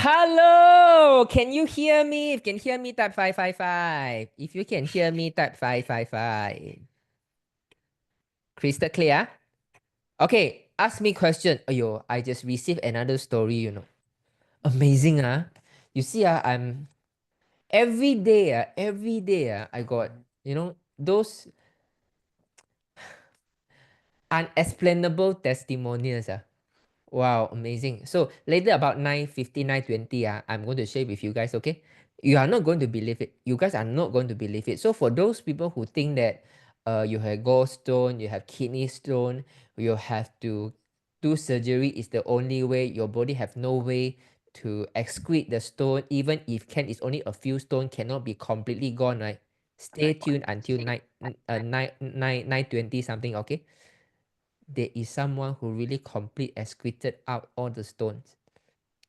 Hello, can you hear me? If you can hear me, type 555. If you can hear me, type 555. Crystal clear? Okay, ask me question. Ayo, I just received another story. Amazing, You see, I'm every day, I got, those unexplainable testimonials. Wow, amazing. So later about 9:50, 9:20, I'm going to share with you guys, okay? You are not going to believe it. You guys are not going to believe it. So for those people who think that you have gallstone, you have kidney stone, you have to do surgery is the only way, your body have no way to excrete the stone, even if it's only a few stone, cannot be completely gone, right? Stay tuned until 9:20 something, okay? There is someone who really complete excreted out all the stones.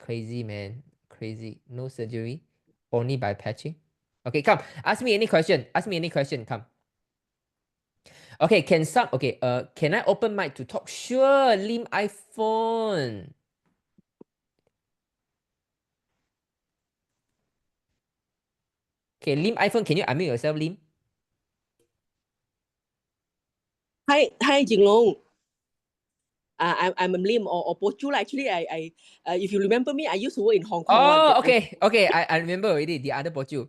Crazy, man. Crazy. No surgery. Only by patching. Okay, come. Ask me any question. Ask me any question. Come. Okay, can I open mic to talk? Sure. Lim iPhone. Okay, Lim iPhone, can you unmute yourself, Lim? Hi, Jinlong. I'm Lim or Pochu. Actually, if you remember me, I used to work in Hong Kong. Oh, okay. Okay, I remember already. The other Pochu.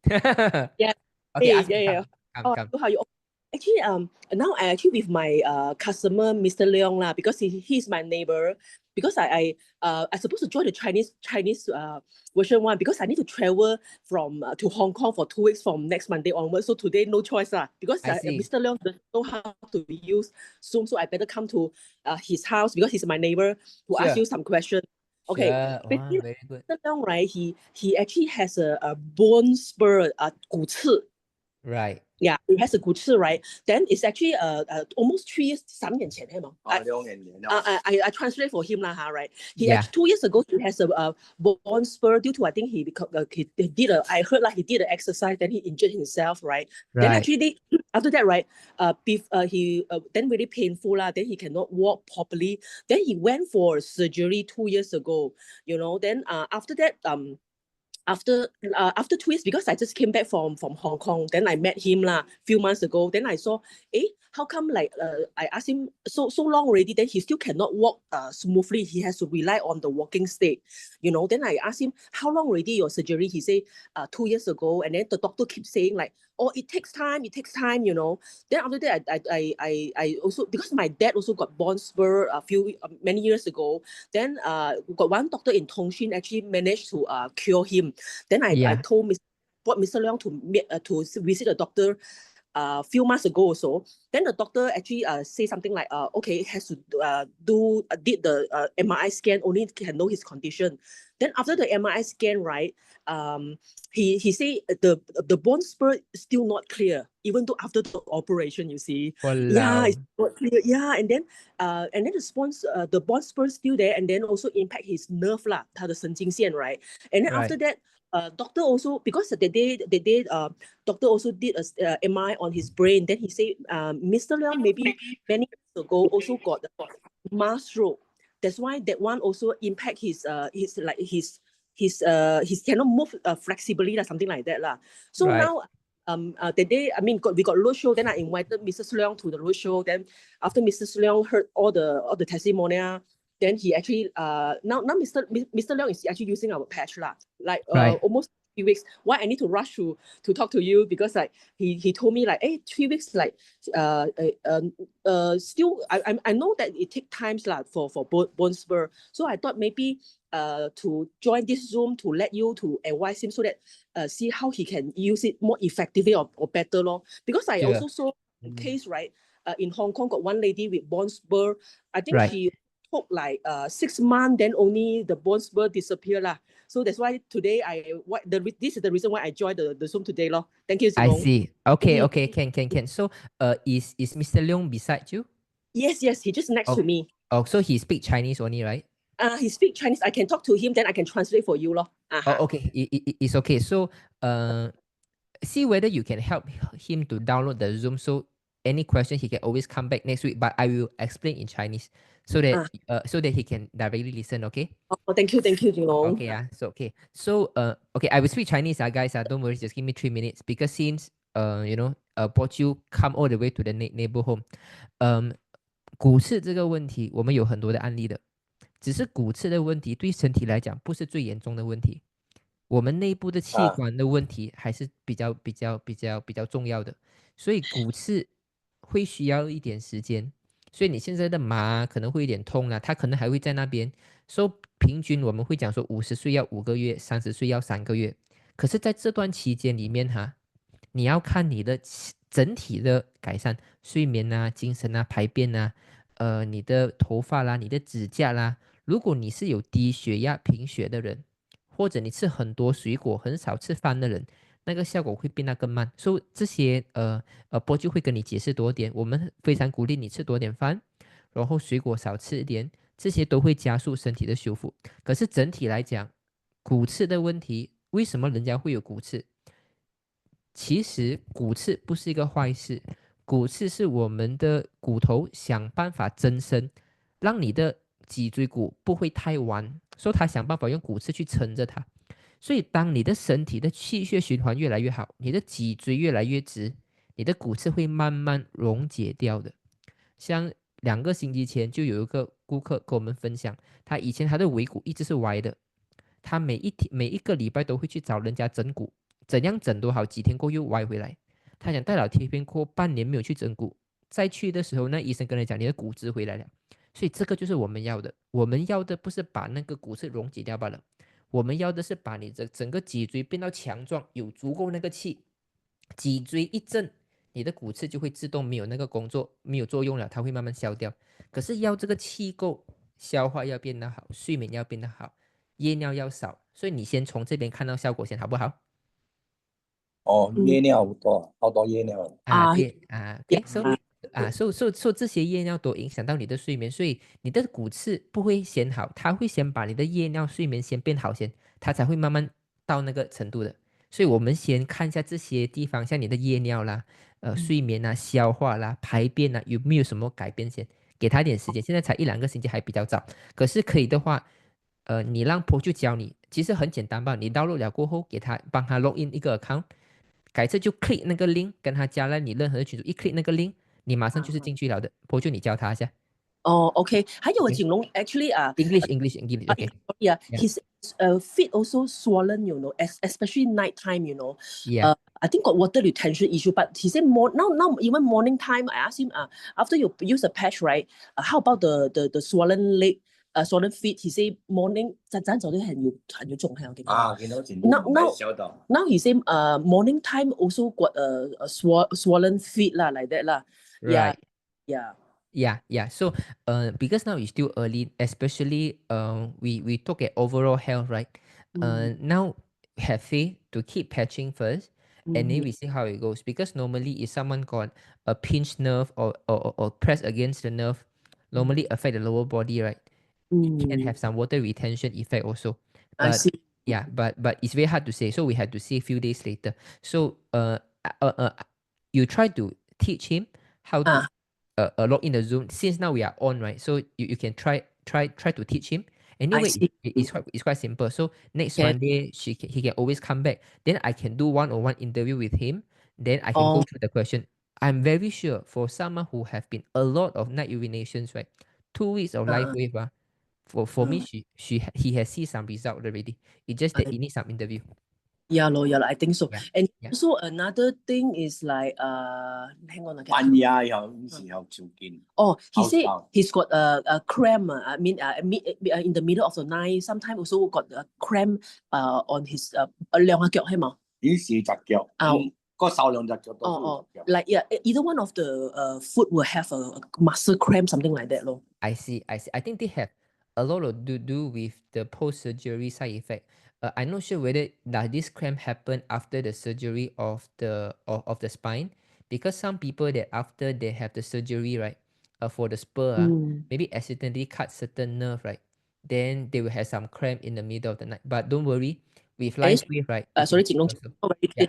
Yeah. Okay, ask me. Yeah. Come. How you? Actually, now I actually with my customer, Mr. Leong lah, because he's my neighbor. Because I supposed to join the Chinese version one because I need to travel from to Hong Kong for 2 weeks from next Monday onwards. So today no choice lah because I see. Mr. Leong doesn't know how to use Zoom, so I better come to his house because he's my neighbor to ask Sure. you some questions. Okay, Sure. Wow, basically, very good. Mr. Leong, right? He actually has a bone spur, 骨刺. Right. Yeah, it has a 骨刺, right? Then it's actually almost 3 years, 3年前, I translate for him lah, right? He Yeah. actually 2 years ago he has a bone spur due to I think he did I heard like he did an exercise, then he injured himself, right? Then Right. actually after that, right, he then really painful lah. Then he cannot walk properly. Then he went for surgery 2 years ago, Then after that after 2 years, because I just came back from Hong Kong, then I met him lah few months ago. Then I saw, how come like I asked him so long already, then he still cannot walk smoothly. He has to rely on the walking stick, Then I asked him, how long already your surgery? He say 2 years ago, and then the doctor keeps saying like, oh, it takes time, Then after that, I also, because my dad also got bone spur many years ago. Then got one doctor in Tongshin actually managed to cure him. Then I told Mr. Leong to visit the doctor a few months ago or so. Then the doctor actually say something like, okay, has to did the MRI scan, only can know his condition. Then after the MRI scan, right, he say the bone spur still not clear, even though after the operation, you see. Walao. Yeah, it's not clear. Yeah, and then the bone spur still there, and then also impact his nerve lah, 他的神经线, right? And then after that, doctor also, because the day doctor also did a MRI on his brain. Then he said, Mr. Leong maybe many years ago also got mass stroke. That's why that one also impact his cannot move flexibly, something like that lah. So now the day, I mean, we got road show. Then I invited Mrs. Leong to the road show. Then after Mrs. Leong heard all the testimonial, then he actually now Mr. Leong is actually using our patch lah, like almost 3 weeks. Why I need to rush to talk to you, because like he told me like, hey, 3 weeks, like still I know that it takes times lah for bone spur. So I thought maybe to join this Zoom to let you to advise him so that see how he can use it more effectively or better lor. Because I also saw a case, right, in Hong Kong, got one lady with bone spur. I think she took like 6 months, then only the bone spur disappear lah. So that's why today this is the reason why I joined the Zoom today lor. Thank you, Jinlong. I see. Okay, can. So is Mr. Leong beside you? Yes, he just next to me. Oh, so he speak Chinese only, right? He speak Chinese. I can talk to him, then I can translate for you lor. Oh, okay. It's okay. So see whether you can help him to download the Zoom. So any question he can always come back next week, but I will explain in Chinese. so that he can directly listen, okay? Oh, thank you, Jinlong. Okay, okay. So okay, I will speak Chinese, guys. Don't worry, just give me 3 minutes because since brought you come all the way to the neighbor home. 骨刺这个问题，我们有很多的案例的，只是骨刺的问题对身体来讲不是最严重的问题，我们内部的器官的问题还是比较重要的，所以骨刺会需要一点时间，所以你现在的麻可能会有点痛它可能还会在那边。So 平均我们会讲说50岁要5个月，30岁要3个月，可是在这段期间里面你要看你的整体的改善，睡眠精神排便你的头发啦，你的指甲啦，如果你是有低血压、贫血的人，或者你吃很多水果、很少吃饭的人，那个效果会变得更慢。所以这些波就会跟你解释多点。我们非常鼓励你吃多点饭，然后水果少吃一点，这些都会加速身体的修复。可是整体来讲，骨刺的问题，为什么人家会有骨刺？其实骨刺不是一个坏事，骨刺是我们的骨头想办法增生，让你的脊椎骨不会太弯，所以他想办法用骨刺去撑着它。所以当你的身体的气血循环越来越好，你的脊椎越来越直，你的骨刺会慢慢溶解掉的。像2个星期前就有一个顾客跟我们分享，他以前他的尾骨一直是歪的，他每一个礼拜都会去找人家整骨，怎样整都好，几天过后又歪回来。他想戴了贴片过半年没有去整骨，再去的时候，那医生跟他讲你的骨质回来了。所以这个就是我们要的，我们要的不是把那个骨刺溶解掉罢了，我们要的是把你的整个脊椎变到强壮，有足够那个气，脊椎一震，你的骨刺就会自动没有那个没有作用了，它会慢慢消掉。可是要这个气够，消化要变得好，睡眠要变得好，夜尿要少，所以你先从这边看到效果先，好不好？夜尿好多夜尿对，OK，so 这些夜尿都影响到你的睡眠，所以你的骨刺不会先好，它会先把你的夜尿睡眠先变好先，它才会慢慢到那个程度的。所以我们先看一下这些地方，像你的夜尿啦、睡眠消化啦、排便有没有什么改变先，给他一点时间。现在才1-2个星期还比较早，可是可以的话，你让婆就教你，其实很简单吧，你 download 了过后，帮他 log in 一个 account。改次就 click 那个 link， 跟他加了你任何的群组，一 click 那个 link， 你马上就是进去了的。婆就你教他一下。OK， 还有Jinlong actually English，okay. Yeah, his feet also swollen, especially night time, Yeah. I think got water retention issue, but he said now even morning time, I asked him, after you use a patch, right? How about the swollen leg, swollen feet? He said morning 早就很有重係我見到。Now he said morning time also got a swollen feet lah, like that lah. Right. Yeah. So, because now it's still early, especially we talk at overall health, right? Now have faith to keep patching first, and then we see how it goes. Because normally, if someone got a pinched nerve or press against the nerve, normally affect the lower body, right? It can have some water retention effect also. I see. Yeah, but it's very hard to say. So we had to see a few days later. So you try to teach him how to log in the Zoom. Since now we are on, right? So you can try to teach him. Anyway, it's quite simple. So next Monday, he can always come back. Then I can do one-on-one interview with him. Then I can go through the question. I'm very sure for someone who have been a lot of night urinations, right? 2 weeks of life wave, for me, he has seen some result already. It's just that he needs some interview. Yeah, I think so. Yeah. And also another thing is like hang on again. 半夜有時候照見。He said he's got a cramp. I mean, in the middle of the night, sometimes also got a cramp on his 兩隻腳係嘛？於是隻腳個手兩隻腳都。Like either one of the foot will have a muscle cramp, something like that, lor. I see. I think they have a lot to do with the post-surgery side effect. I'm not sure whether this cramp happen after the surgery of the spine, because some people that after they have the surgery, right, for the spur, maybe accidentally cut certain nerve, right, then they will have some cramp in the middle of the night. But don't worry, with life wave, right? Sorry, Jinlong. Yeah.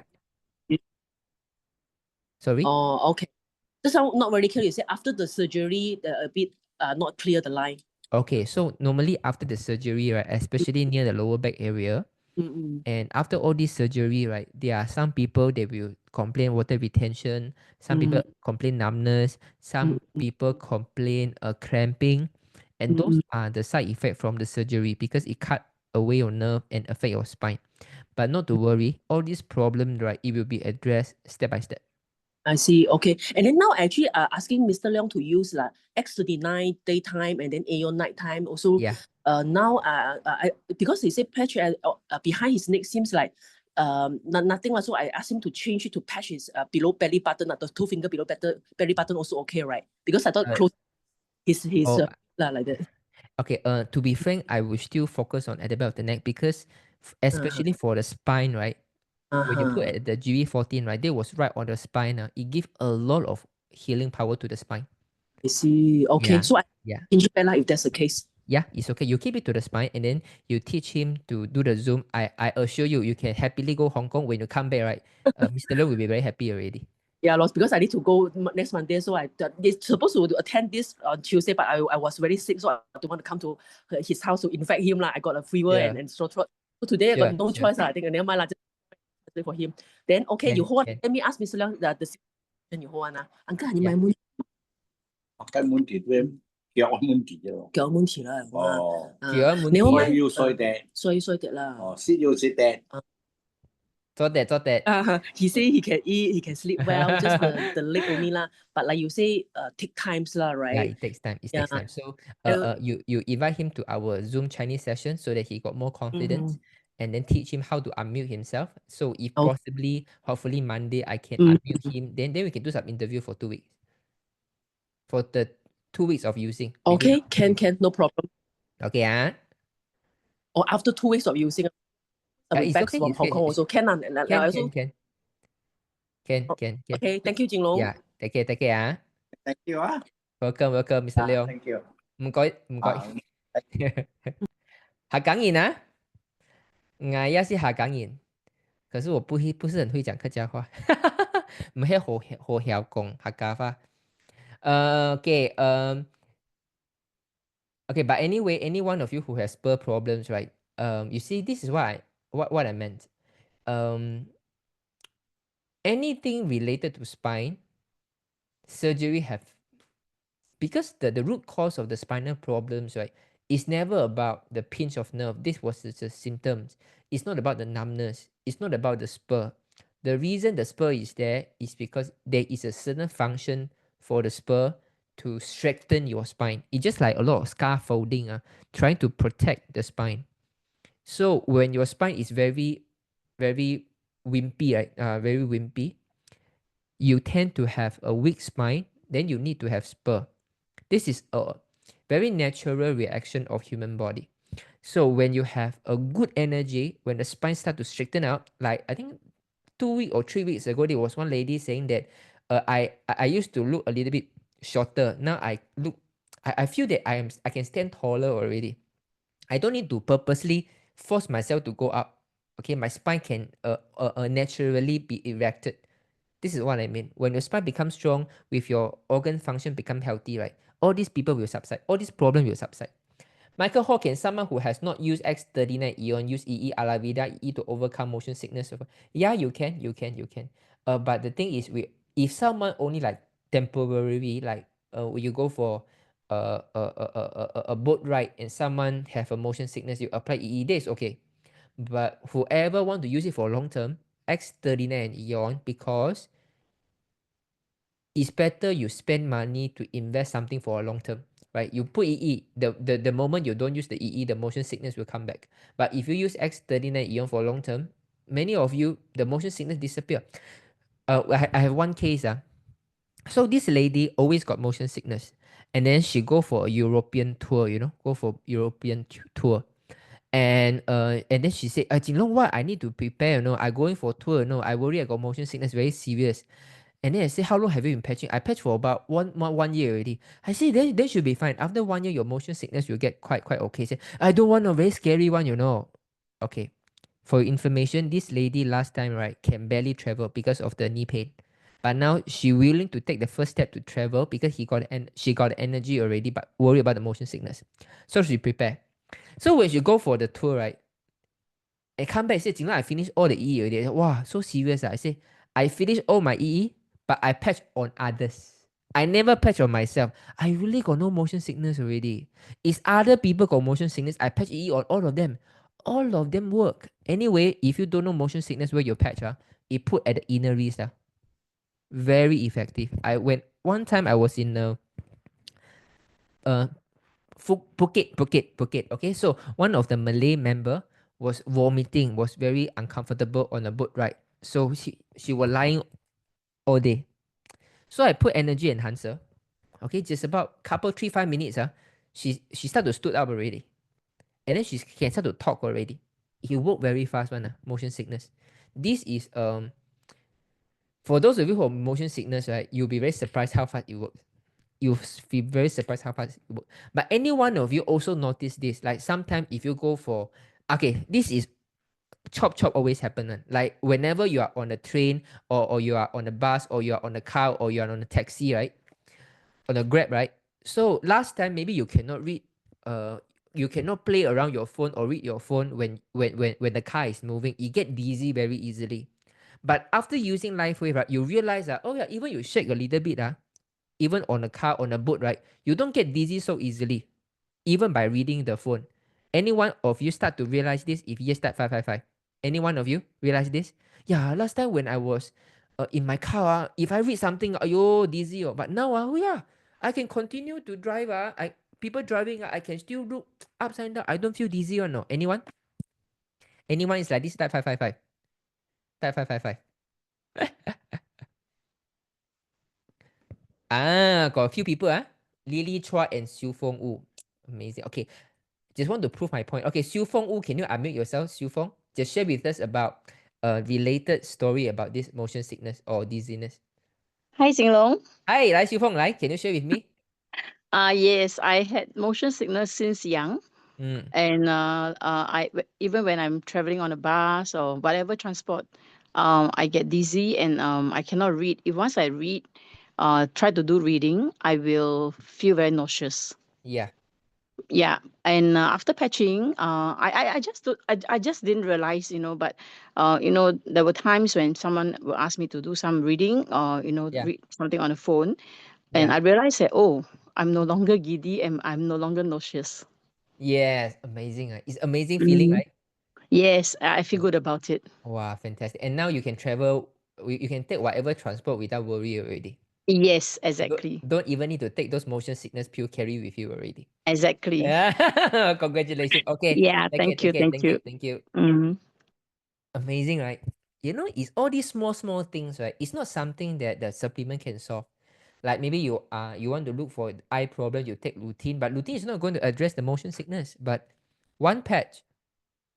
Sorry. Okay. This sound not very clear. You say after the surgery, a bit not clear the line. Okay, so normally after the surgery, right, especially near the lower back area, and after all this surgery, right, there are some people that will complain water retention, some people complain numbness, some people complain cramping, and those are the side effect from the surgery because it cut away your nerve and affect your spine. But not to worry, all these problems, right, it will be addressed step by step. I see. Okay. And then now actually asking Mr. Leong to use X39 daytime and then Aeon nighttime also. Yeah. Now because he said patch behind his neck seems like nothing. So I asked him to change it to patch his below belly button, the 2 finger below belly button also okay, right? Because I thought close his like that. Okay, to be frank, I will still focus on at the back of the neck because especially for the spine, right? When you put at the GV14, right, that was right on the spine. It gives a lot of healing power to the spine. I see. Okay. Yeah. So I change it back if that's the case. Yeah, it's okay. You keep it to the spine and then you teach him to do the Zoom. I assure you, you can happily go Hong Kong when you come back, right? Mr. Leong will be very happy already. Yeah, because I need to go next Monday. So they're supposed to attend this on Tuesday, but I was very sick, so I don't want to come to his house to infect him. I got a fever and sore throat. So today I got no choice. I think never mind. Just for him. Then okay, you hold on. Let me ask Mr. Leong the situation you hold on. Uncle, 你買滿根本跌咧，腳滿跌啫。腳滿跌啦。哦，腳滿跌。你可唔可以要衰啲？衰啲啦。哦，先要食啲。做that. He say he can eat, he can sleep well, just the leg only lah. But like you say, take times lah, right? Yeah, it takes time. Takes time. So you invite him to our Zoom Chinese session so that he got more confidence. And then teach him how to unmute himself. So if possibly, hopefully Monday I can unmute him. Then we can do some interview for 2 weeks. For the 2 weeks of using. Okay, can, no problem. Okay, Or after 2 weeks of using, it's back okay, from Hong Kong also can. Can. Okay, thank you, Jinlong. Yeah, take care. Thank you. Welcome, Mr. Leong. Thank you. 唔該。客家人啊，我也是客家人，可是我不是很会講客家話，唔係好曉講客家話。Okay, but anyway, any one of you who has spur problems, right? You see, this is what I meant. Anything related to spine, surgery because the root cause of the spinal problems, right, is never about the pinch of nerve. This was the symptoms. It's not about the numbness. It's not about the spur. The reason the spur is there is because there is a certain function for the spur to strengthen your spine. It's just like a lot of scaffolding, trying to protect the spine. So when your spine is very, very wimpy, right? Very wimpy, you tend to have a weak spine. Then you need to have spur. This is a very natural reaction of human body. So when you have a good energy, when the spine start to straighten out, like I think 2 weeks or 3 weeks ago, there was one lady saying that I used to look a little bit shorter. Now I feel that I can stand taller already. I don't need to purposely force myself to go up. Okay, my spine can naturally be erected. This is what I mean. When your spine becomes strong, with your organ function become healthy, right? All these people will subside. All these problems will subside. Michael Hawkins, someone who has not used X39 Eon, use EE Alavida EE to overcome motion sickness. Yeah, you can. But the thing is, if someone only like temporarily, like you go for a boat ride and someone have a motion sickness, you apply EE, that is okay. But whoever want to use it for long term, X39 and Eon, because it's better you spend money to invest something for a long term, right? You put EE, the moment you don't use the EE, the motion sickness will come back. But if you use X39 Eon for long term, many of you, the motion sickness disappear. I have one case. So this lady always got motion sickness. And then she go for a European tour, tour. And then she said, Jinlong, what? I need to prepare, I going for tour, I worry I got motion sickness, very serious. And then I say, how long have you been patching? I patched for about one year already. I say, then should be fine. After 1 year, your motion sickness will get quite okay. Say, I don't want a very scary one, Okay. For your information, this lady last time, right, can barely travel because of the knee pain. But now she willing to take the first step to travel because she got the energy already, but worry about the motion sickness. So she prepare. So when she go for the tour, right? I come back, say, Jinlong, I finished all the EE already. I said, wow, so serious. I say, I finished all my EE, but I patch on others. I never patch on myself. I really got no motion sickness already. It's other people got motion sickness. I patch EE on all of them. All of them work. Anyway, if you don't know motion sickness where you patch, it put at the inner wrist. Very effective. One time I was in Phuket. Okay, so one of the Malay member was vomiting, was very uncomfortable on a boat ride. So she was lying all day. So I put energy enhancer. Okay, just about couple 3-5 minutes. She started to stood up already. And then she can start to talk already. It worked very fast one, motion sickness. This is for those of you who have motion sickness, right, you'll be very surprised how fast it works. You'll be very surprised how fast it works. But any one of you also notice this, like sometimes if you go for, okay, this is chop always happen. Like whenever you are on a train or you are on a bus or you are on a car or you are on a taxi, right? On a Grab, right? So last time maybe you cannot read, you cannot play around your phone or read your phone when the car is moving. You get dizzy very easily. But after using LifeWave, right, you realize that, oh yeah, even you shake a little bit, even on a car, on a boat, right, you don't get dizzy so easily, even by reading the phone. Any one of you start to realize this if you start 555? Any one of you realize this? Yeah, last time when I was in my car, if I read something, ayo, dizzy. But now, oh yeah, I can continue to drive. People driving, I can still look upside down. I don't feel dizzy or no. Anyone? Anyone is like this? Type 555. Type 555. Got a few people, Lily Chua and Xiu Feng Wu. Amazing. Okay, just want to prove my point. Okay, Xiu Feng Wu, can you unmute yourself, Xiu Feng? Just share with us about a related story about this motion sickness or dizziness. Hi, Jinlong. Hi, Xiu Feng, can you share with me? Yes, I had motion sickness since young. And even when I'm traveling on a bus or whatever transport, I get dizzy and I cannot read. If once I read, try to do reading, I will feel very nauseous. Yeah. Yeah, and after patching, I just didn't realize, but there were times when someone will ask me to do some reading or read something on the phone, and I realized that, oh, I'm no longer giddy and I'm no longer nauseous. Yes, amazing. It's amazing feeling, right? Yes, I feel good about it. Wow, fantastic. And now you can travel, you can take whatever transport without worry already. Yes, exactly. Don't even need to take those motion sickness pill carry with you already. Exactly. Yeah. Congratulations. Okay. Yeah, thank you. Thank you. Amazing, right? It's all these small things, right? It's not something that the supplement can solve. Like maybe you want to look for eye problem, you take lutein, but lutein is not going to address the motion sickness. But one patch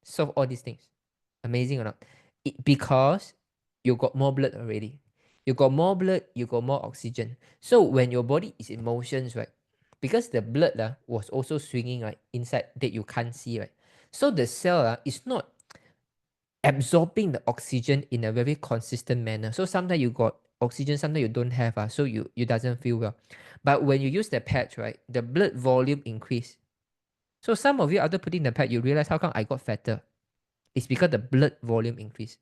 solve all these things. Amazing or not? Because you got more blood already. You got more blood, you got more oxygen. So when your body is in motions, right? Because the blood was also swinging right inside that you can't see, right? So the cell is not absorbing the oxygen in a very consistent manner. So sometimes you got oxygen, sometimes you don't have, so you doesn't feel well. But when you use the patch, right, the blood volume increase. So some of you after putting the patch, you realize how come I got fatter. It's because the blood volume increase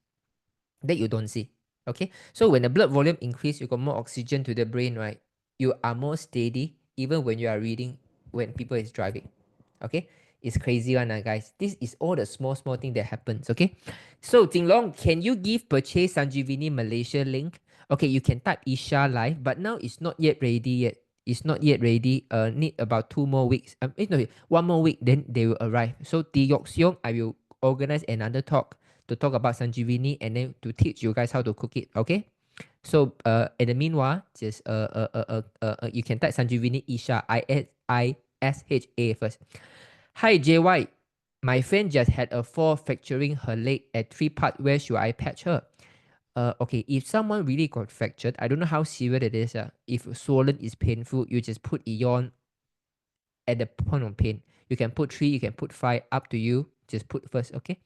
that you don't see. Okay, so when the blood volume increase, you got more oxygen to the brain, right? You are more steady even when you are reading, when people is driving. Okay, it's crazy one, guys. This is all the small thing that happens. Okay, so Jinlong, can you give purchase Sanjeevani Malaysia link? Okay, you can type Isha live, but now it's not yet ready yet. It's not yet ready. Need about 2 more weeks. No, 1 more week, then they will arrive. So Yok Seong, I will organize another talk to talk about Sanjeevani and then to teach you guys how to cook it. Okay. So in the meanwhile, just you can type Sanjeevani Isha ISHA first. Hi JY, my friend just had a fall fracturing her leg at 3 part. Where should I patch her? Okay, if someone really got fractured, I don't know how severe it is. If swollen is painful, you just put ion at the point of pain. You can put 3, you can put 5, up to you. Just put first, okay?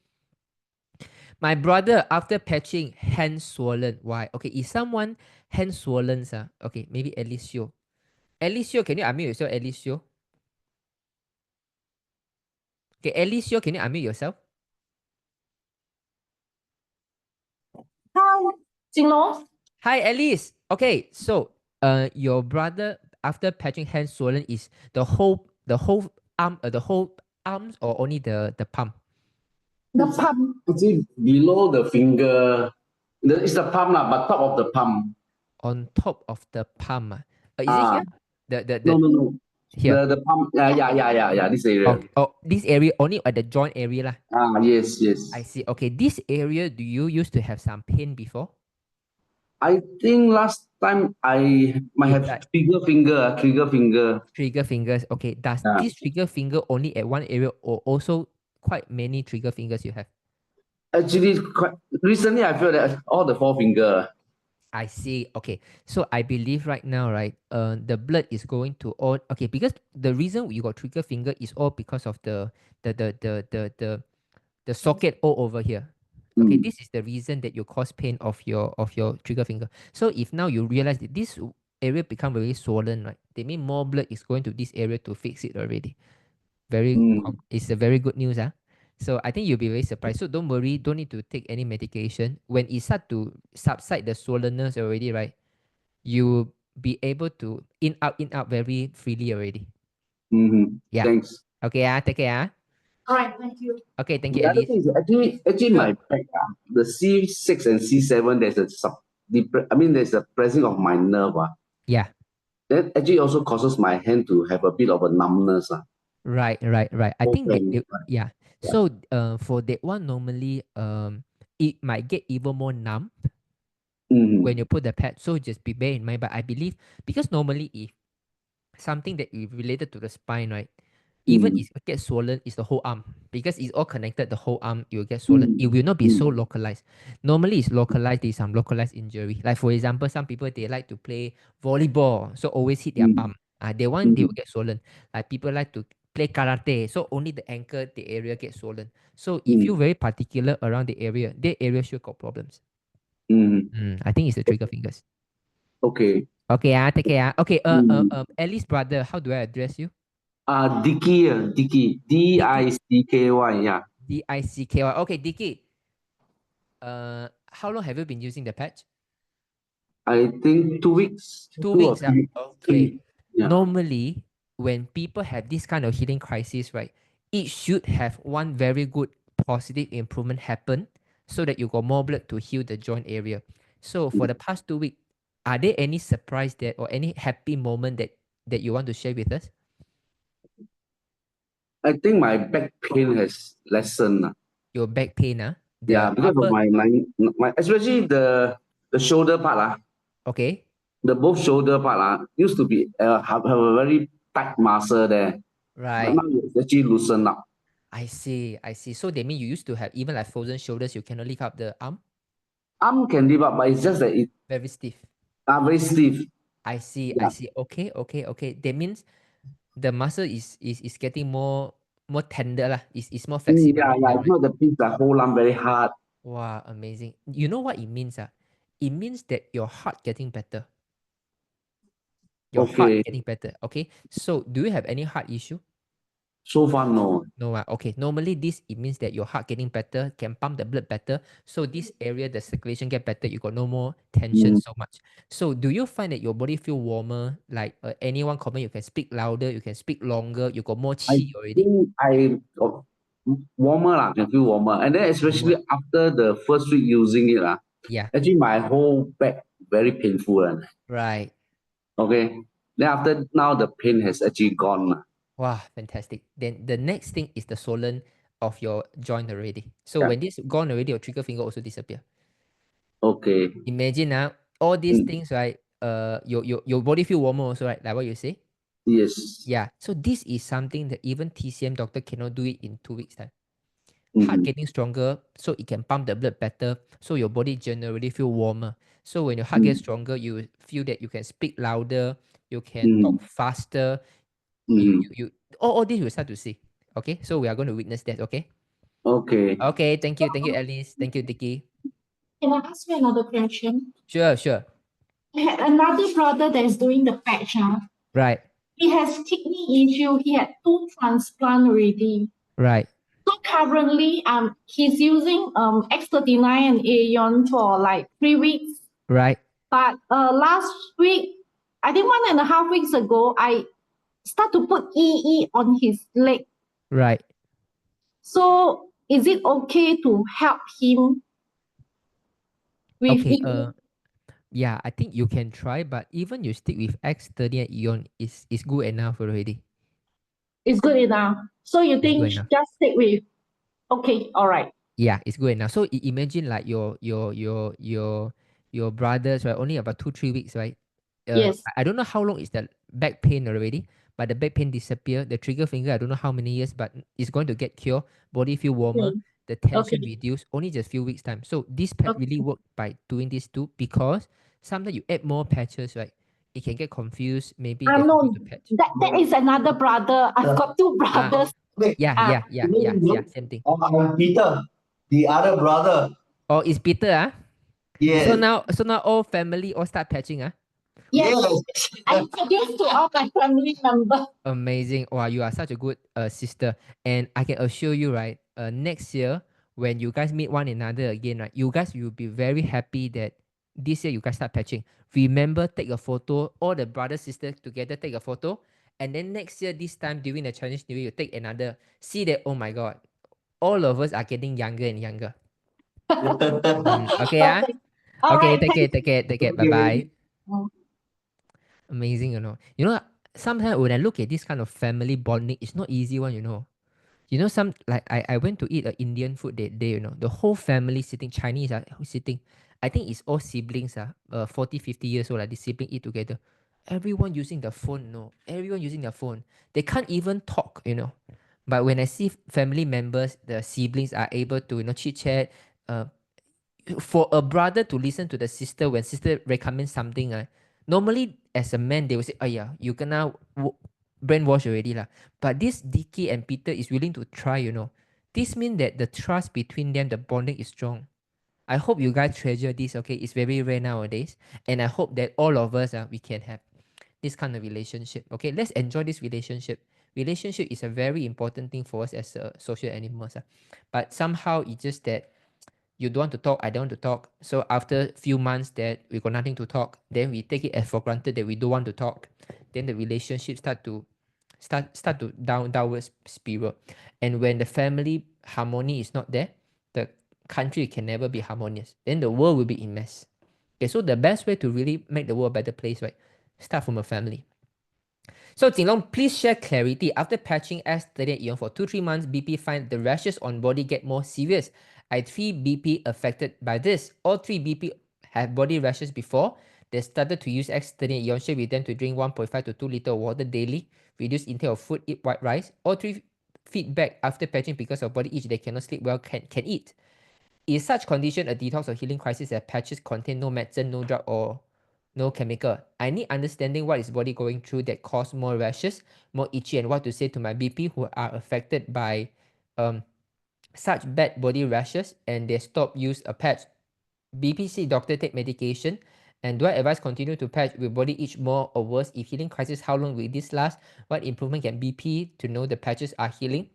My brother, after patching, hand swollen. Why? Okay, is someone hand swollen, sir? Okay, maybe Alicio. Alicio, can you unmute yourself, Alicio? Okay, Alicio, can you unmute yourself? Hi, Jinlong. Hi, Alice. Okay, so your brother after patching hand swollen is the whole arm, the whole arms, or only the palm? The palm. Actually, below the finger, it's the palm, but top of the palm. On top of the palm. Is it here? No. Here. The palm. Yeah. This area. Oh, this area only at the joint area lah. Yes. I see. Okay, this area, do you used to have some pain before? I think last time I might have trigger finger. Trigger fingers. Okay, does this trigger finger only at one area, or also quite many trigger fingers you have? Actually, quite recently I feel that all the 4 finger. I see. Okay, so I believe right now, right, the blood is going to all. Okay, because the reason you got trigger finger is all because of the socket all over here. Okay, this is the reason that you cause pain of your trigger finger. So if now you realize that this area become very swollen, right, they mean more blood is going to this area to fix it already. It's a very good news, huh? So I think you'll be very surprised. So don't worry, don't need to take any medication. When it start to subside the swollenness already, right, you will be able to in out very freely already. Yeah. Thanks. Okay, take care. All right, thank you. Okay, thank you, The other Alice. thing is actually my back, the C6 and C7, there's a pressing of my nerve. Yeah. That actually also causes my hand to have a bit of a numbness. Right. I think yeah. So for that one, normally it might get even more numb when you put the pad. So just be bear in mind. But I believe because normally if something that is related to the spine, right, even if it gets swollen, it's the whole arm because it's all connected. The whole arm it will get swollen. It will not be so localized. Normally, it's localized. There's some localized injury. Like for example, some people they like to play volleyball, so always hit their palm. They will get swollen. Like people like to play karate, so only the ankle, the area gets swollen. So if you're very particular around the area, that area should got problems. I think it's the trigger fingers. Okay. Okay, take care. Okay, Alice brother, how do I address you? Dicky, D-I-C-K-Y, yeah. D-I-C-K-Y. Okay, Dicky. How long have you been using the patch? I think 2 weeks. 2 weeks. Okay. Yeah. Normally, when people have this kind of healing crisis, right, it should have one very good positive improvement happen so that you got more blood to heal the joint area. So for the past 2 weeks, are there any surprise that or any happy moment that you want to share with us? I think my back pain has lessened. Your back pain, because of my especially the shoulder part. Okay. The both shoulder part used to be have a very tight muscle there. Right. But now it's actually loosened up. I see. So that means you used to have even like frozen shoulders, you cannot lift up the arm? Arm can lift up, but it's just that it's very stiff. Very stiff. I see. Okay. That means the muscle is getting more tender lah. It's more flexible. It's not the piece that hold on very hard. Wow, amazing. You know what it means? It means that your heart getting better. Your heart getting better. Okay. So do you have any heart issue? So far, no. No. Okay. Normally, it means that your heart getting better, can pump the blood better. So this area, the circulation get better. You got no more tension so much. So do you find that your body feel warmer? Like anyone comment, you can speak louder, you can speak longer, you got more chi already? I got warmer, can feel warmer. And then especially after the first week using it, actually my whole back very painful. Right. Okay. Then after now, the pain has actually gone. Wow, fantastic. Then the next thing is the swollen of your joint already. So when this gone already, your trigger finger also disappear. Okay. Imagine all these things, right? Your body feel warmer also, right? Like what you say? Yes. Yeah. So this is something that even TCM doctor cannot do it in 2 weeks time. Heart getting stronger, so it can pump the blood better. So your body generally feel warmer. So when your heart gets stronger, you feel that you can speak louder, you can talk faster. You all this you start to see. Okay, so we are going to witness that. Okay. Okay. Okay, thank you, Alice. Thank you, Dicky. Can I ask you another question? Sure. I had another brother that is doing the patch. Right. He has kidney issue. He had 2 transplants already. Right. So currently, he's using X39 and Aeon for like 3 weeks. Right. But last week, I think 1.5 weeks ago, I start to put EE on his leg. Right. So is it okay to help him with Okay. EE? Yeah, I think you can try, but even you stick with X30 and Eon is good enough already. It's good enough. So you It's think good enough. just stick with? Okay, all right. Yeah, it's good enough. So imagine like your brothers, right? Only about 2-3 weeks, right? Yes. I don't know how long is the back pain already, but the back pain disappear. The trigger finger, I don't know how many years, but it's going to get cured. Body feel warmer. The tension reduce. Only just few weeks time. So this patch really work by doing this too, because sometimes you add more patches, right? It can get confused. Maybe there's No, nothing to patch. that is another brother. I've got 2 brothers. Yeah. Same thing. I'm Peter, the other brother. Oh, it's Peter, ah? Yes. So now all family all start patching, ah? Yes. I introduced to all my family members. Amazing. Wow, you are such a good sister. And I can assure you, right, next year when you guys meet one another again, right, you guys will be very happy that this year you guys start patching. Remember, take a photo, all the brothers, sisters together, take a photo. And then next year, this time during the Chinese New Year, you take another. See that, oh my God, all of us are getting younger and younger. Okay, ah? All Okay, right, take care. Bye-bye. Mm. Amazing, you know. You know, sometimes when I look at this kind of family bonding, it's not easy one, you know. You know, some like I went to eat Indian food that day, you know. The whole family sitting, Chinese sitting. I think it's all siblings, 40, 50 years old, the sibling eat together. Everyone using the phone, no. Everyone using their phone. They can't even talk, you know. But when I see family members, the siblings are able to, you know, chit chat, for a brother to listen to the sister when sister recommends something, normally as a man they will say, oh yeah, you gonna brainwash already lah. But this Dicky and Peter is willing to try, you know. This means that the trust between them, the bonding is strong. I hope you guys treasure this, okay? It's very rare nowadays. And I hope that all of us, we can have this kind of relationship, okay? Let's enjoy this relationship. Relationship is a very important thing for us as social animals. But somehow it's just that you don't want to talk, I don't want to talk. So after a few months that we got nothing to talk, then we take it as for granted that we don't want to talk. Then the relationship start to downward spiral. And when the family harmony is not there, the country can never be harmonious. Then the world will be in mess. Okay, so the best way to really make the world a better place, right? Start from a family. So Jinlong, please share clarity. After patching S38 Eon for 2-3 months, BP find the rashes on body get more serious. I had 3 BP affected by this. All 3 BP have body rashes before. They started to use X38 Eon. Share with them to drink 1.5 to 2 liters of water daily. Reduce intake of food, eat white rice. All 3 feedback after patching because of body itch they cannot sleep well, can eat. Is such condition a detox or healing crisis as patches contain no medicine, no drug or no chemical? I need understanding what is body going through that cause more rashes, more itchy, and what to say to my BP who are affected by such bad body rashes and they stop use a patch. BPC doctor take medication, and do I advise continue to patch with body itch more or worse? If healing crisis, how long will this last? What improvement can BP to know the patches are healing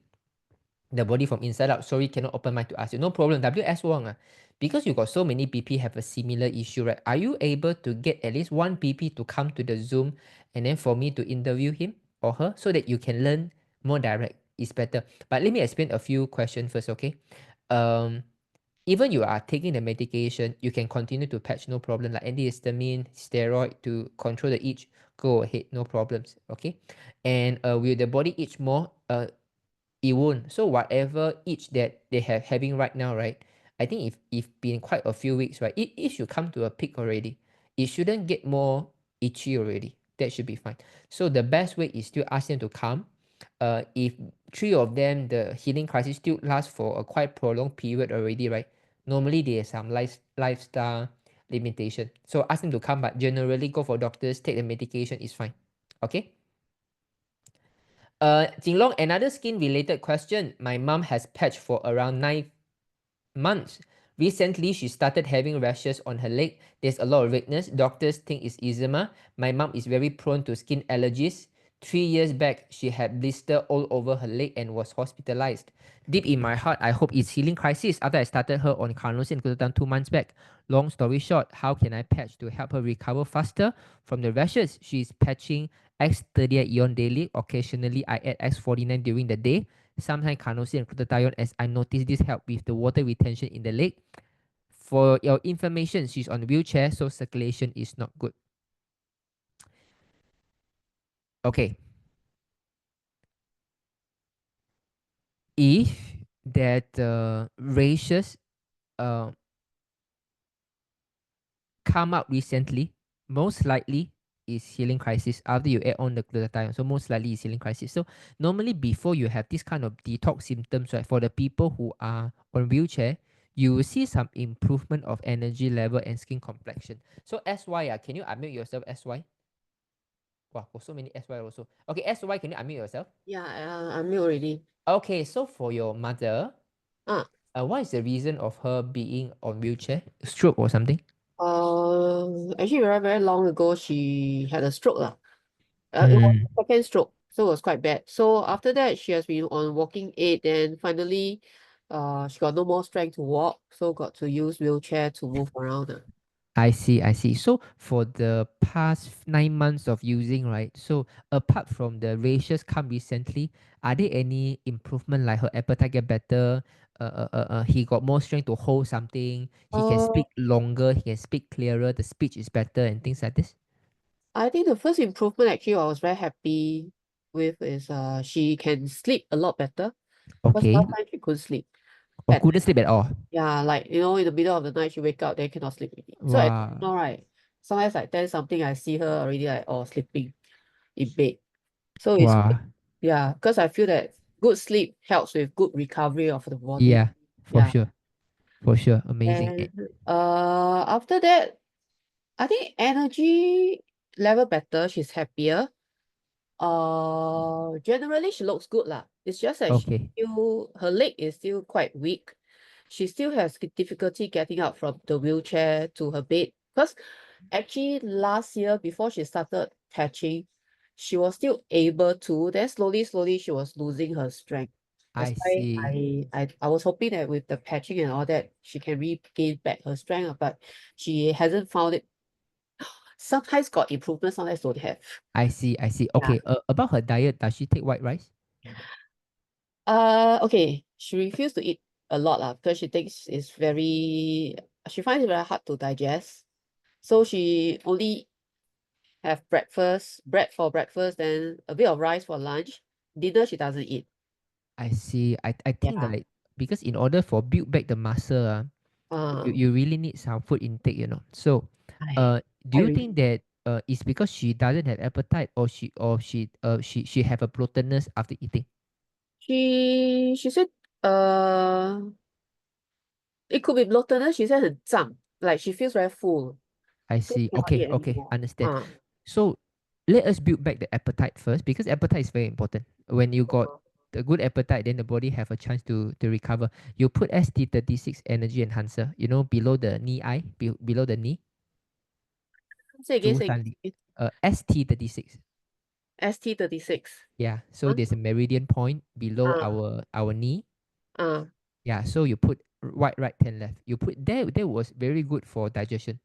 the body from inside out? Sorry, cannot open mind to ask you. No problem. WS Wong, because you got so many BP have a similar issue, right? Are you able to get at least one BP to come to the Zoom and then for me to interview him or her so that you can learn more direct? It's better. But let me explain a few questions first, okay? Even you are taking the medication, you can continue to patch, no problem. Like antihistamine, steroid to control the itch, go ahead, no problems, okay? And will the body itch more? It won't. So whatever itch that they have having right now, right? I think if been quite a few weeks, right, it should come to a peak already. It shouldn't get more itchy already. That should be fine. So the best way is still ask them to come. If 3 of them, the healing crisis still lasts for a quite prolonged period already, right? Normally there's some lifestyle limitation. So ask them to come, but generally go for doctors, take the medication is fine. Okay? Jinlong, another skin-related question. My mom has patch for around 9 months. Recently, she started having rashes on her leg. There's a lot of redness. Doctors think it's eczema. My mom is very prone to skin allergies. 3 years back, she had blister all over her leg and was hospitalized. Deep in my heart, I hope it's healing crisis after I started her on carnosine and 2 months back. Long story short, how can I patch to help her recover faster from the rashes? She's patching X38 ion daily. Occasionally, I add X49 during the day. Sometimes carnosine and glutathione, as I noticed this help with the water retention in the leg. For your information, she's on a wheelchair, so circulation is not good. Okay. If that rashes come out recently, most likely is healing crisis after you add on the glutathione. So most likely is healing crisis. So normally before you have this kind of detox symptoms, right, for the people who are on wheelchair, you will see some improvement of energy level and skin complexion. So SY, can you unmute yourself, SY? Wow, so many SY also. Okay, SY, can you unmute yourself? Yeah, I'm mute already. Okay, so for your mother, what is the reason of her being on wheelchair? Stroke or something? Actually, very, very long ago, she had a stroke. It was a second stroke, so it was quite bad. So after that, she has been on walking aid, and finally, she got no more strength to walk, so got to use wheelchair to move around. I see, I see. So for the past 9 months of using, right? So apart from the rashes come recently, are there any improvement like her appetite get better? He got more strength to hold something. He can speak longer. He can speak clearer. The speech is better and things like this. I think the first improvement actually I was very happy with is she can sleep a lot better. Because Okay. last time she couldn't sleep. Or couldn't sleep at all. Yeah, like in the middle of the night she wake up, then cannot sleep already. So Wow. now right, sometimes like 10 something I see her already like sleeping in bed. So it's Wow. yeah, because I feel that good sleep helps with good recovery of the body. Yeah, for Yeah. sure. For sure. Amazing. And after that, I think energy level better, she's happier. Generally she looks good lah. It's just that Okay. her leg is still quite weak. She still has difficulty getting out from the wheelchair to her bed. Because actually last year before she started patching, she was still able to. Then slowly she was losing her strength. That's I why see. I was hoping that with the patching and all that, she can regain back her strength, but she hasn't found it. Sometimes got improvement, sometimes don't have. I see, I see. Okay, about her diet, does she take white rice? Okay, she refused to eat a lot because she thinks she finds it very hard to digest. So she only have bread for breakfast, then a bit of rice for lunch. Dinner she doesn't eat. I see. I think that like, because in order for build back the muscle, you really need some food intake, So do you think that it's because she doesn't have appetite or she have a bloatedness after eating? She said it could be bloatedness. She said 很胀, like she feels very full. I So see. she cannot eat Okay, anymore. understand. So let us build back the appetite first, because appetite is very important. When you got the good appetite, then the body have a chance to recover. You put ST36 energy enhancer, below the knee eye, below the knee. Say again. ST36. ST36. Yeah, so there's a meridian point below our knee. Yeah, so you put right, 10, left. You put there. That was very good for digestion.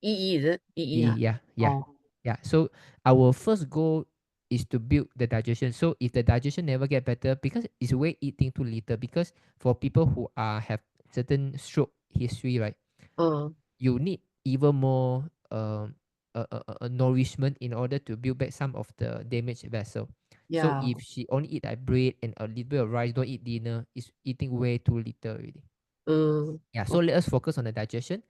Is it? Yeah. Yeah. So our first goal is to build the digestion. So if the digestion never get better, because it's way eating too little, because for people who have certain stroke history, right? You need even more nourishment in order to build back some of the damaged vessel. So if she only eat like bread and a little bit of rice, don't eat dinner, is eating way too little already. Yeah, so let us focus on the digestion.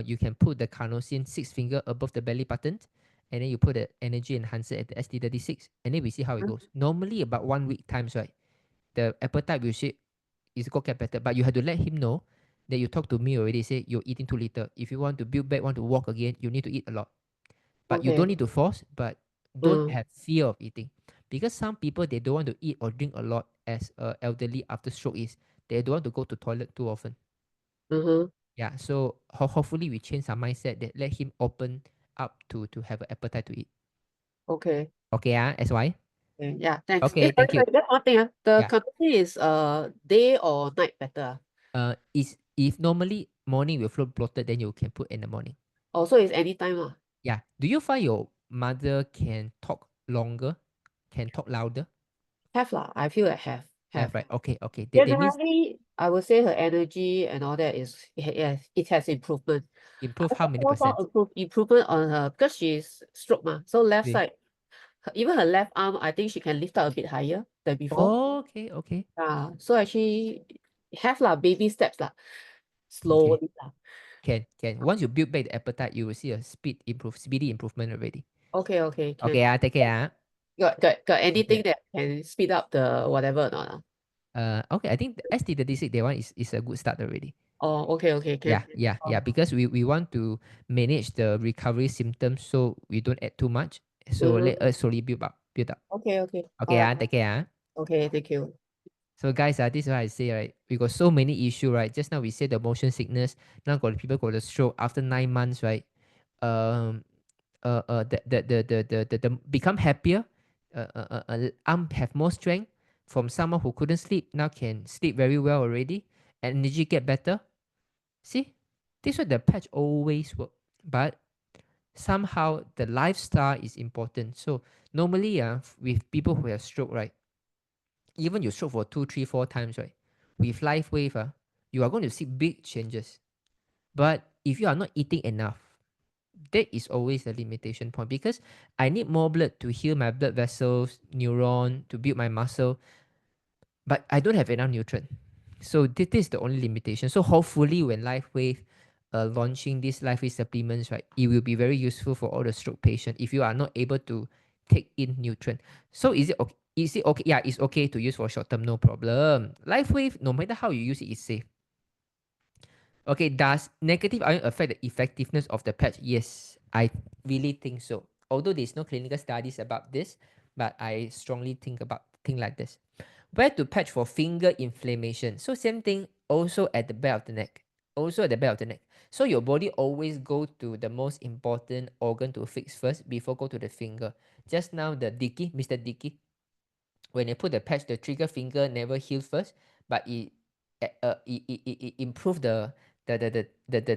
You can put the carnosine 6 finger above the belly button, and then you put the energy enhancer at the ST36, and then we see how it goes. Normally about 1 week times, right? The appetite will say is go get better, but you have to let him know that you talk to me already, say you're eating too little. If you want to build back, want to walk again, you need to eat a lot. But you don't need to force, but don't have fear of eating. Because some people, they don't want to eat or drink a lot as elderly after stroke is. They don't want to go to toilet too often. Yeah, so hopefully we change our mindset that let him open up to have an appetite to eat. Okay. Okay, SY? Yeah, thanks. Okay, thank you. That's one thing. The Yeah. country is day or night better? Is if normally morning will flow bloated, then you can put in the morning. Also, it's anytime lah. Yeah. Do you find your mother can talk longer, can talk louder? Have lah. I feel like have. Right. Okay. That means Generally, I would say her energy and all that is it has improvement. improve how many I saw percent? improvement on her because she's stroke ma. So left Okay. side, even her left arm, I think she can lift up a bit higher than before. Oh, okay. So actually have lah, baby steps lah. Slowly lah. Can. Once you build back the appetite, you will see a speedy improvement already. Okay. Can. Okay, take care. Got anything that can speed up the whatever or not? Okay, I think the ST36, that one is a good start already. Oh, okay. Can. Yeah, because we want to manage the recovery symptoms so we don't add too much. So let us slowly build up. Okay. Okay, Alright. take care. Okay, thank you. So guys, this is what I say, right? We got so many issues, right? Just now we said the motion sickness. Now people got the stroke after 9 months, right? The become happier. Arm have more strength. From someone who couldn't sleep, now can sleep very well already. Energy get better. See, this is why the patch always work. But somehow the lifestyle is important. So normally, with people who have stroke, right? Even you stroke for 2, 3, 4 times, right? With life wave, you are going to see big changes. But if you are not eating enough, that is always a limitation point, because I need more blood to heal my blood vessels, neuron, to build my muscle, but I don't have enough nutrient. So this is the only limitation. So hopefully when LifeWave launching these LifeWave supplements, right, it will be very useful for all the stroke patients if you are not able to take in nutrient. So is it okay? Yeah, it's okay to use for short term, no problem. LifeWave, no matter how you use it, is safe. Okay, does negative ion affect the effectiveness of the patch? Yes, I really think so. Although there's no clinical studies about this, but I strongly think like this. Where to patch for finger inflammation? So same thing, also at the back of the neck. So your body always go to the most important organ to fix first before go to the finger. Just now the Dicky, Mr. Dicky, when they put the patch, the trigger finger never heal first, but it improve the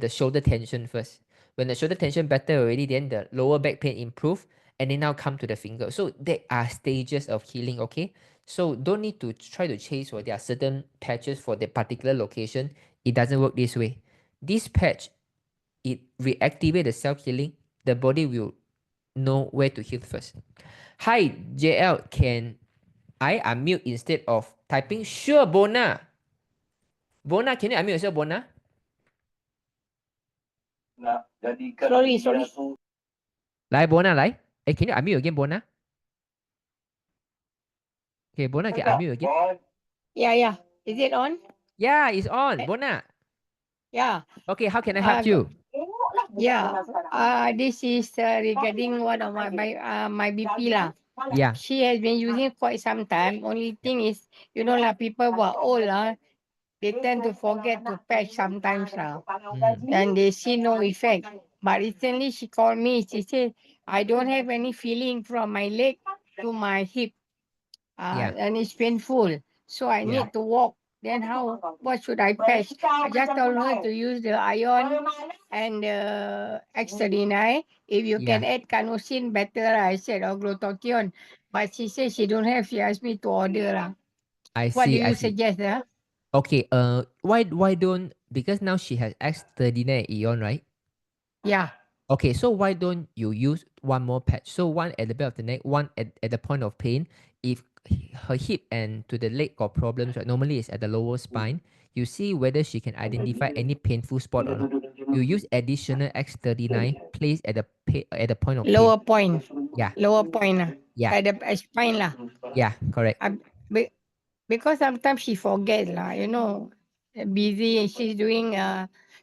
shoulder tension first. When the shoulder tension better already, then the lower back pain improve, and then now come to the finger. So there are stages of healing, okay? So don't need to try to chase for there are certain patches for the particular location. It doesn't work this way. This patch, it reactivate the self-healing. The body will know where to heal first. Hi, JL, can I unmute instead of typing? Sure, Bona. Bona, can you unmute yourself, Bona? Sorry. 来 Bona 来 can you unmute again, Bona? Okay, Bona, can unmute again? Yeah. Is it on? Yeah, it's on, Bona. Yeah. Okay, how can I help you? Yeah. This is regarding one of my BP lah. Yeah. She has been using quite some time. Only thing is, people who are old they tend to forget to patch sometimes and they see no effect. But recently she called me. She said, I don't have any feeling from my leg to my hip. And it's painful. So I need to walk. Then what should I patch? I just told her to use the iron and the X39. If you can add carnosine, better. I said, or glutathione. But she said she don't have. She asked me to order. I see. What do you suggest? Okay, why don't, because now she has X39 Eon, right? Yeah. Okay, so why don't you use one more patch? So one at the back of the neck, one at the point of pain. If her hip and to the leg got problems, right? Normally it's at the lower spine. You see whether she can identify any painful spot or not. You use additional X39 placed at the point of lower pain. point. Yeah. Lower point. Yeah. At the spine Yeah, correct. Because sometimes she forget busy. She's doing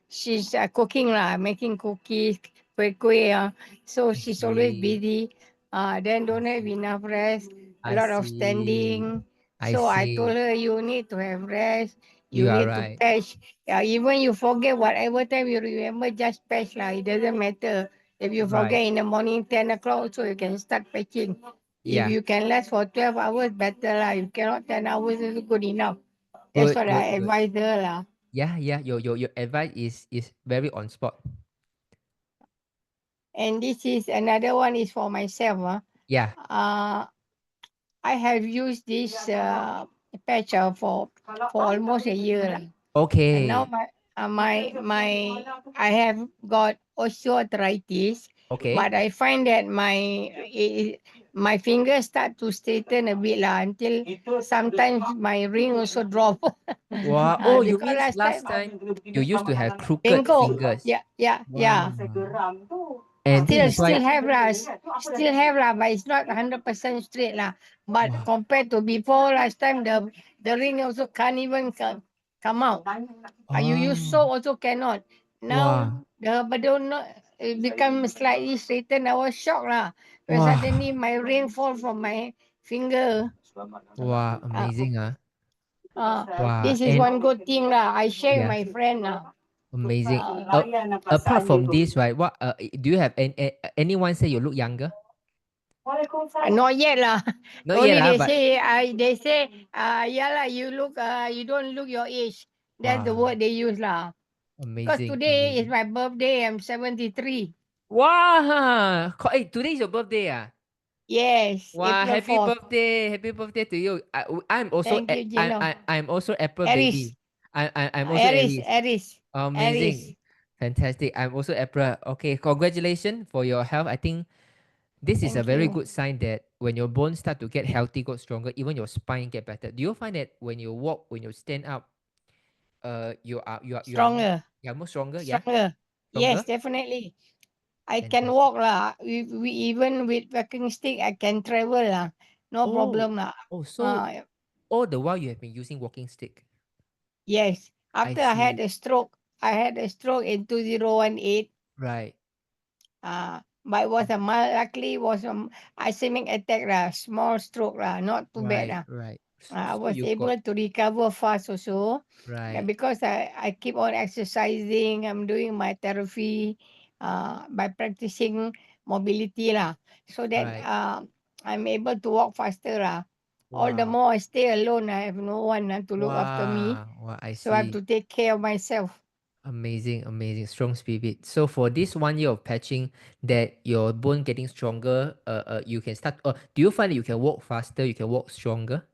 she's cooking making cookies, kuih. So she's always busy. Then don't have enough rest. a lot of see. standing. I So I see. told her, you need to have rest. You You are need right. to patch. Even you forget whatever time you remember, just patch lah. It doesn't matter. If you Right. forget in the morning, 10 o'clock, so you can start patching. Yeah. If you can last for 12 hours, better lah. If cannot, 10 hours is good enough. That's what I advise her lah. Yeah, your advice is very on spot. And this is another one is for myself. Yeah. I have used this patch for almost a year lah. Okay. And now I have got osteoarthritis. Okay. But I find that my fingers start to straighten a bit lah, until sometimes my ring also drop. Wow. Oh, you mean because last time you used to have crooked Bengkok. fingers. Yeah. And this is why. Still have lah, but it's not 100% straight lah. But Wow. compared to before, last time the ring also can't even come out. You use soap also cannot. Now the don't know it become slightly straightened. I was shocked lah. When Wow. suddenly my ring fall from my finger. Wow, amazing. Wow. This is And one good thing lah. I share with yeah. my friend lah. Amazing. Apart from this, right? What do you have anyone say you look younger? Not yet lah. Not Only yet, they say yeah lah, you don't look your age. That's the word they use lah. Because Amazing. today is my birthday. I'm 73. Wow. Today is your birthday, Yes. Wow, April happy 4th. birthday. Happy birthday to you. I'm also Thank you, Jinlong. I'm also April Aries. baby. I'm also Aries. Aries. Amazing. Aries. Fantastic. I'm also April. Okay, congratulations for your health. I think this is a Thank very you. good sign that when your bones start to get healthy, got stronger, even your spine get better. Do you find that when you walk, when you stand up, you are Stronger. more stronger? Stronger. Yes, definitely. I can walk lah. Even with walking stick, I can travel lah. No problem lah. Oh, so all the while you have been using walking stick. Yes. After I had see. a stroke, in 2018. Right. But it was luckily it was ischemic attack lah, small stroke lah, not too bad lah. Right. I So was you able to recover fast also. right. Because I keep on exercising, I'm doing my therapy by practicing mobility lah, so that Right. I'm able to walk faster lah. All the Wow. more I stay alone, I have no one to look after me. Wow, I So I have see. to take care of myself. Amazing, strong spirit. So for this 1 year of patching, that your bone getting stronger, you can start. Do you find that you can walk faster? You can walk stronger?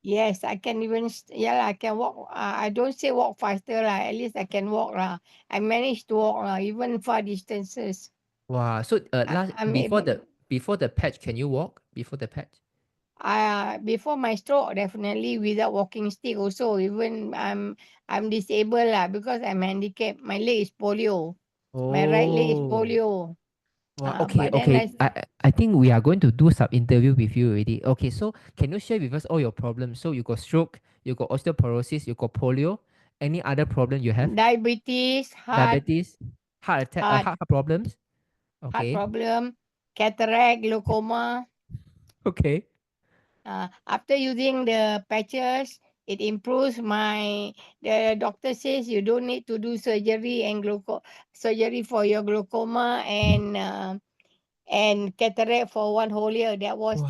Yes, I can even I can walk. I don't say walk faster lah. At least I can walk lah. I managed to walk lah, even far distances. Wow. So before the patch, can you walk before the patch? Before my stroke, definitely without walking stick also. Even I'm disabled lah, because I'm handicapped. My leg is polio. My right leg is polio. Wow. But Okay. then I think we are going to do some interview with you already. Okay. So can you share with us all your problems? So you got stroke, you got osteoporosis, you got polio. Any other problem you have? diabetes, Diabetes, heart attack, heart problems. heart Okay. problem, cataract, glaucoma. Okay. After using the patches, it improves the doctor says you don't need to do surgery surgery for your glaucoma and cataract for 1 whole year. That was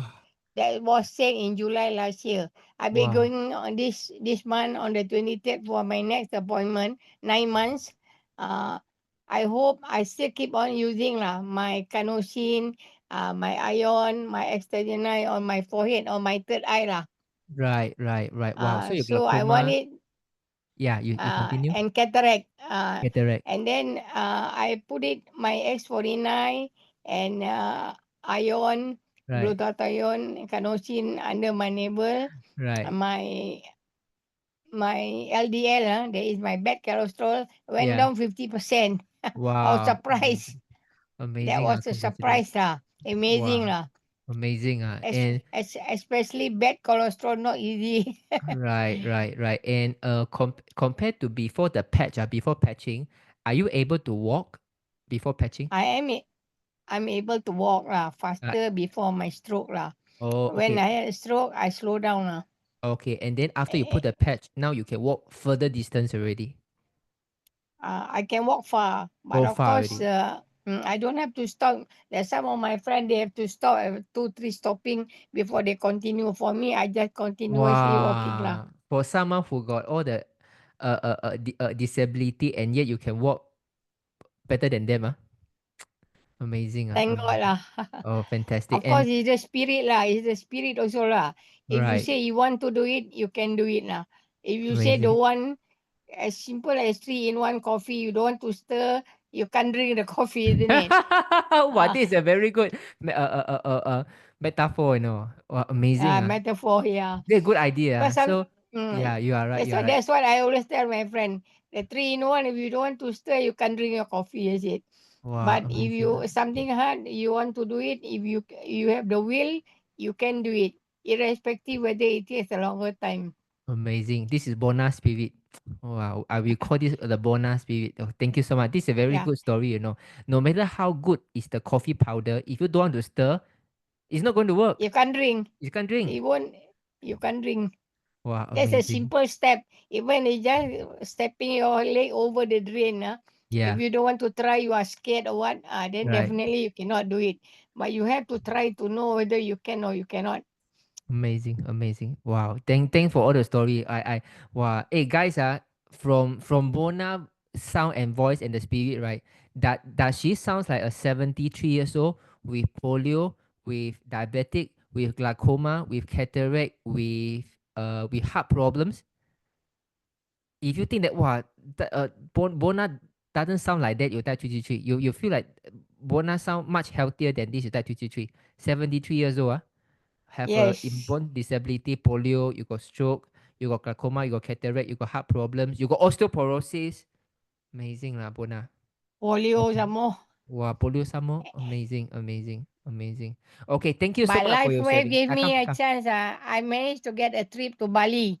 said in July last year. I'll be going on this month on the 23rd for my next appointment, 9 months. I hope I still keep on using my carnosine, my iron, my extended eye on my forehead, on my third eye lah. Right. Wow. So your So glaucoma. I want it. Yeah, you continue. And cataract. Cataract. And then I put it my X49 and iron, glutathione, carnosine under my navel. Right. My LDL, there is my bad cholesterol, went down 50%. Wow. I was surprised. Amazing. That was a surprise lah. Amazing lah. Amazing. And especially bad cholesterol, not easy. right. And compared to before the patch, before patching, are you able to walk before patching? I'm able to walk lah faster before my stroke lah. Oh, When okay. I had a stroke, I slow down. Okay, and then after you put the patch, now you can walk further distance already. I can walk far, but Go of far course, already. I don't have to stop. There's some of my friends, they have to stop, 2, 3 stopping before they continue. For me, I just continuously walking lah. Wow. For someone who got all the disability and yet you can walk better than them, amazing. Thank God lah. Oh, fantastic. Of course, And it's the spirit lah. It's the spirit also lah. If you right, say you want to do it, you can do it lah. If you say amazing. don't want, as simple as 3-in-1 coffee, you don't want to stir, you can't drink the coffee, isn't it? Wow, this is a very good metaphor, Wow, amazing. Metaphor, yeah. Good idea. Because So yeah, you are right. You are right. that's what I always tell my friend. The 3-in-1, if you don't want to stir, you can drink your coffee, is it? Wow, But if you amazing. something hard, you want to do it. If you have the will, you can do it, irrespective whether it takes a longer time. Amazing. This is Bona spirit. Wow, I will call this the Bona spirit. Oh, thank you so much. This is a very Yeah. good story. No matter how good is the coffee powder, if you don't want to stir, it's not going to work. You can't drink. You can't drink. You can't drink. Wow, That's a amazing. simple step. Even it's just stepping your leg over the drain. Yeah, If you don't want to try, you are scared or what, then right. definitely you cannot do it. But you have to try to know whether you can or you cannot. Amazing, amazing. Wow. Thanks for all the story. Wow. Hey guys, from Bona sound and voice and the spirit, right? That she sounds like a 73 years old with polio, with diabetic, with glaucoma, with cataract, with heart problems. If you think that Bona doesn't sound like that, you die 333. You feel like Bona sound much healthier than this, you die 333. 73 years old, have a Yes. inborn disability, polio, you got stroke, you got glaucoma, you got cataract, you got heart problems, you got osteoporosis. Amazing lah, Bona. Polio Okay. some more. Wow, polio some more. Amazing, amazing, amazing. Okay, thank you so But much for life your wave sharing. gave me a Come. chance. I managed to get a trip to Bali.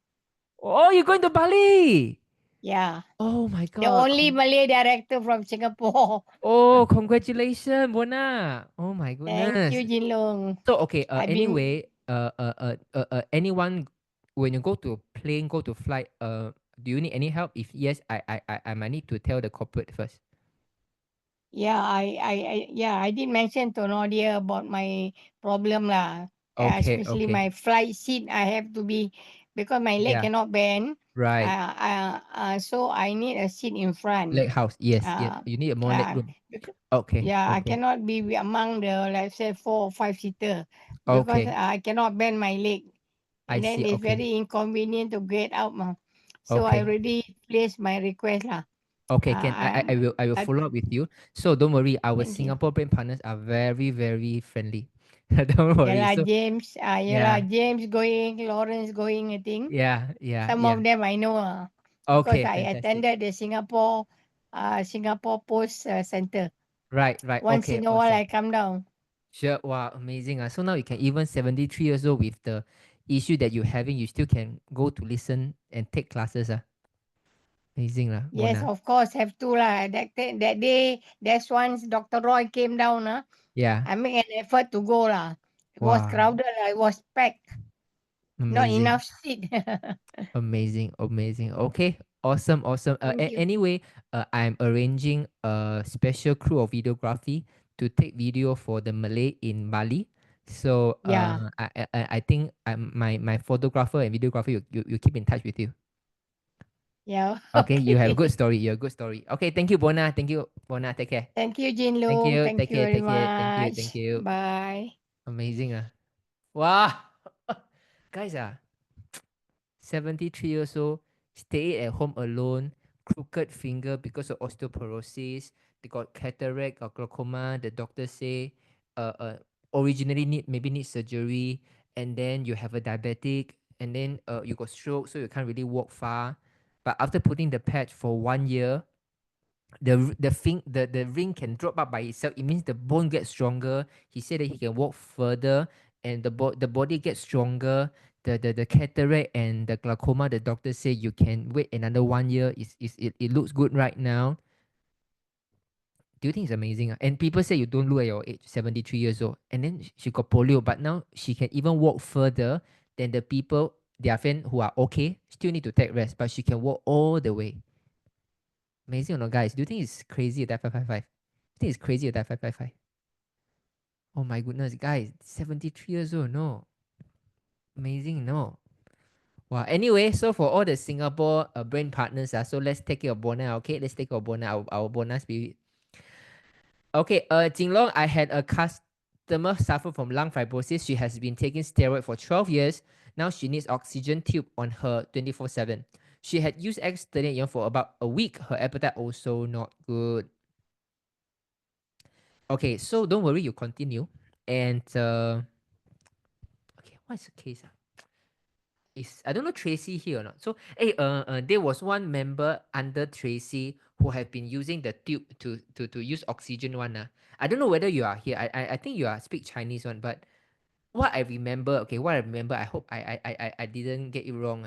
Oh, you're going to Bali? Yeah. Oh my The God. only Malay director from Singapore. Oh, congratulations, Bona. Oh my goodness. Thank you, Jinlong. So okay, I've anyway, anyone when you go to plane, go to flight, do you need any help? If yes, I might need to tell the corporate first. Yeah, I did mention to Nadia about my problem lah. Okay, Especially okay. my flight seat, I have to be, because my leg Yeah. cannot bend. Right. So I need a seat in front. Leg house, yes, yes. Uh, You need a more leg room. Okay. Yeah, I okay. cannot be among the, let's say, 4 or 5 seater, because Okay. I cannot bend my leg. I And then see. it's Okay. very inconvenient to get out. So Okay. I already placed my request lah. Okay, I will follow up with you. So don't worry, our Thank you. Singapore brand partners are very, very friendly. Don't worry. Yeah, So, James. yeah. James going, Lawrence going, I think. yeah. Some of them I know. Because Okay, I fantastic. attended the Singapore Post Center. Right. Once Okay, in a while, awesome. I come down. Sure. Wow, amazing. So now you can, even 73 years old with the issue that you're having, you still can go to listen and take classes. Amazing lah. Yes, Mona. of course, have to lah. That day, that's once Dr. Roy came down. Yeah. I make an effort to go lah. It was Wow. crowded. It was packed. Not Amazing. enough seat. Amazing. Okay. Awesome. Thank you. Anyway, I'm arranging a special crew of videography to take video for the Malay in Bali. So Yeah. I think my photographer and videographer you keep in touch with you. Yeah. Okay, you have a good story. You're a good story. Okay, thank you, Bona. Take care. Thank you, Jinlong. Thank Take you care. very much. Thank you. Bye. Amazing. Wow. Guys, 73 years old, stay at home alone, crooked finger because of osteoporosis. They got cataract or glaucoma. The doctor say originally maybe need surgery, and then you have a diabetic, and then you got stroke, so you can't really walk far. But after putting the patch for 1 year, the ring can drop up by itself. It means the bone gets stronger. He said that he can walk further, and the body gets stronger. The cataract and the glaucoma, the doctor say you can wait another 1 year. It looks good right now. Do you think it's amazing? And people say you don't look at your age, 73 years old. And then she got polio, but now she can even walk further than the people, their friends who are okay, still need to take rest, but she can walk all the way. Amazing or not, guys? Do you think it's crazy at that 555? You think it's crazy at that 555? Oh my goodness, guys, 73 years old, no. Amazing, no. Wow. Anyway, so for all the Singapore brain partners, so let's take it of Bona, okay? Let's take it of Bona, our Bona spirit. Okay, Jinlong, I had a customer suffer from lung fibrosis. She has been taking steroid for 12 years. Now she needs oxygen tube on her 24/7. She had used X38 for about a week. Her appetite also not good. Okay, so don't worry, you continue. And okay, what's the case? I don't know Tracy here or not. So there was one member under Tracy who have been using the tube to use oxygen one. I don't know whether you are here. I think you are speak Chinese one, but what I remember, I hope I didn't get it wrong.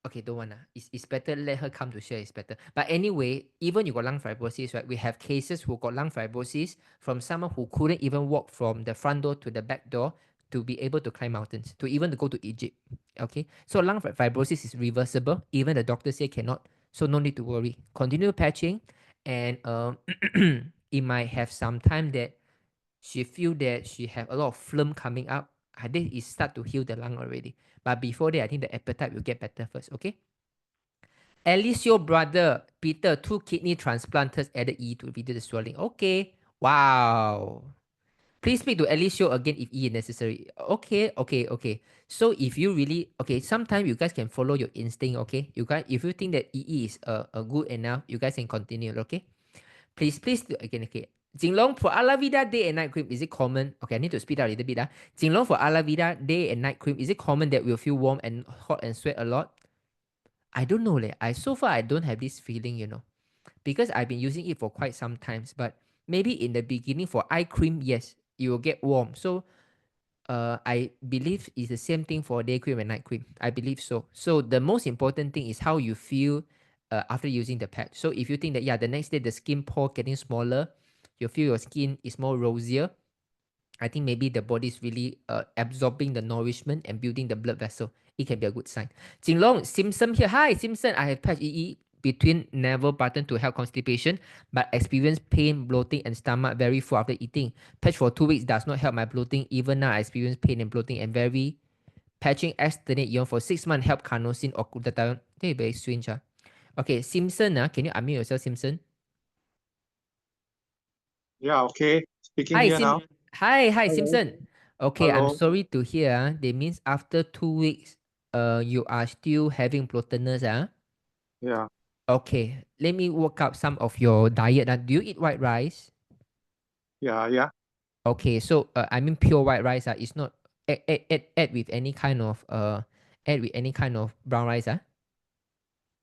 Okay, don't want. It's better let her come to share, it's better. But anyway, even you got lung fibrosis, right? We have cases who got lung fibrosis from someone who couldn't even walk from the front door to the back door to be able to climb mountains, to even to go to Egypt. Okay, so lung fibrosis is reversible. Even the doctor say cannot, so no need to worry. Continue patching, and it might have some time that she feel that she have a lot of phlegm coming up. I think it start to heal the lung already. But before that, I think the appetite will get better first, okay? At least your brother, Peter, 2 kidney transplanters added E to reduce the swelling. Okay. Wow. Please speak to Alicio again if E is necessary. Okay. So if you really, okay, sometimes you guys can follow your instinct, okay? You guys, if you think that EE is good enough, you guys can continue, okay? Please do again, okay. Jinlong for Alavida day and night cream, is it common? Okay, I need to speed up a little bit. Jinlong for Alavida day and night cream, is it common that we'll feel warm and hot and sweat a lot? I don't know. So far, I don't have this feeling, because I've been using it for quite some times. But maybe in the beginning for eye cream, yes, you will get warm. So I believe it's the same thing for day cream and night cream. I believe so. So the most important thing is how you feel after using the patch. So if you think that, the next day the skin pore getting smaller, you feel your skin is more rosier, I think maybe the body is really absorbing the nourishment and building the blood vessel. It can be a good sign. Jinlong, Simpson here. Hi, Simpson. I have patch EE between navel button to help constipation, but experience pain, bloating, and stomach very full after eating. Patch for 2 weeks does not help my bloating. Even now, I experience pain and bloating and very patching externate ion for 6 months help carnosine or glutathione. They very strange. Okay, Simpson, can you unmute yourself, Simpson? Yeah, okay. Speaking Hi, here now. Hi, Hello. Simpson. Okay, I'm Hello. sorry to hear. That means after 2 weeks, you are still having bloatedness, Yeah. Okay, let me work out some of your diet. Do you eat white rice? Yeah. Okay, so I mean pure white rice. It's not add with any kind of brown rice.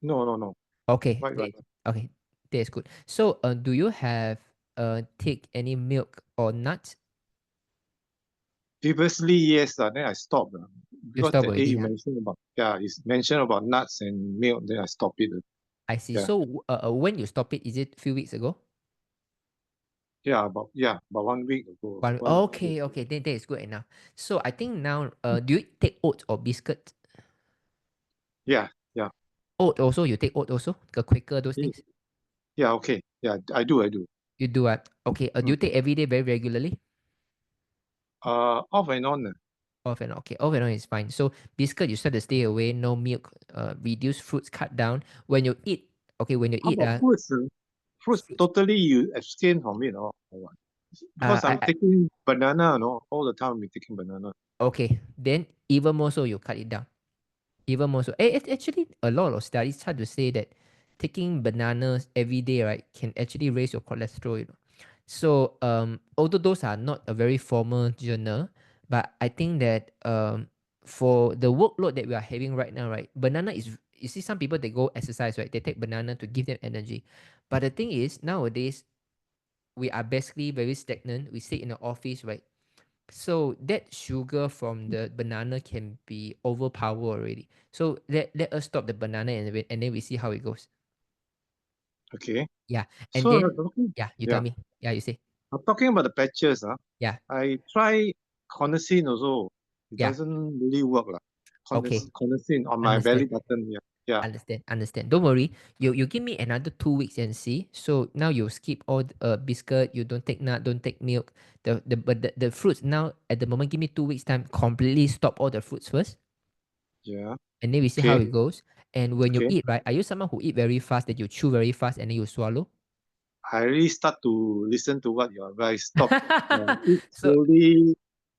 No. Okay, Right. okay, that's good. So do you have take any milk or nuts? Previously, yes, then I stopped. Because stop the already, you mentioned about, it's mentioned about nuts and milk, then I stopped it. I see. Yeah. So when you stop it, is it a few weeks ago? About 1 week ago. Okay, then that is good enough. So I think now, do you take oats or biscuit? Yeah. Oat also, you take oat also? The Quaker, those things? Yeah, okay. Yeah, I do. You do okay. Do you take every day very regularly? Off and on. Off and on. Okay, off and on is fine. So biscuit, you start to stay away, no milk, reduce fruits, cut down. When you eat, How about fruits? Fruits totally you abstain from it or what? Because I'm taking banana, all the time I'm taking banana. Okay, then even more so you cut it down. Even more so. Actually, a lot of studies try to say that taking bananas every day, right, can actually raise your cholesterol. So although those are not a very formal journal, but I think that for the workload that we are having right now, right, banana is, you see some people, they go exercise, right, they take banana to give them energy. But the thing is, nowadays, we are basically very stagnant. We sit in the office, right? So that sugar from the banana can be overpowered already. So let us stop the banana and then we see how it goes. Okay. Yeah. And So, then, you tell me. Yeah, you say. I'm talking about the patches. Yeah. I try cornicine also. It doesn't really work. Okay. Cornicine on my belly button. Yeah. Understand. Don't worry. You give me another 2 weeks and see. So now you skip all biscuit. You don't take nut. Don't take milk. The fruits now at the moment. Give me 2 weeks time. Completely stop all the fruits first. Yeah. And then we see how it goes. And when you eat, right? Are you someone who eat very fast, that you chew very fast and then you swallow? I really start to listen to what your guys stop. Eat So slowly.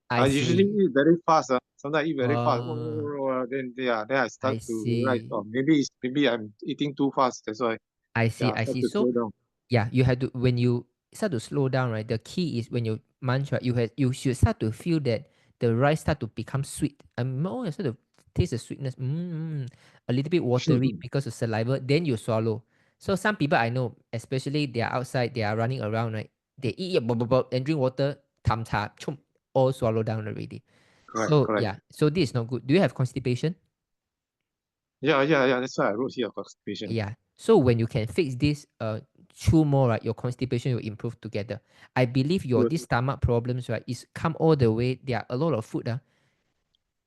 I usually see. eat very fast. Sometimes I eat very fast. Oh, Then I start I to realize, see. maybe I'm eating too fast. That's why. I see. I start to So slow down. yeah, you have to, when you start to slow down, right? The key is when you munch, right? You should start to feel that the rice start to become sweet. You start to taste the sweetness. A little bit watery because of saliva. Then you swallow. So some people I know, especially they are outside, they are running around, right? They eat and drink water, tam cha, chum, all swallow down already. Correct. So this is not good. Do you have constipation? Yeah. That's why I wrote here constipation. Yeah. So when you can fix this, chew more, right, your constipation will improve together. I believe your Good. this stomach problems, right, is come all the way. There are a lot of food,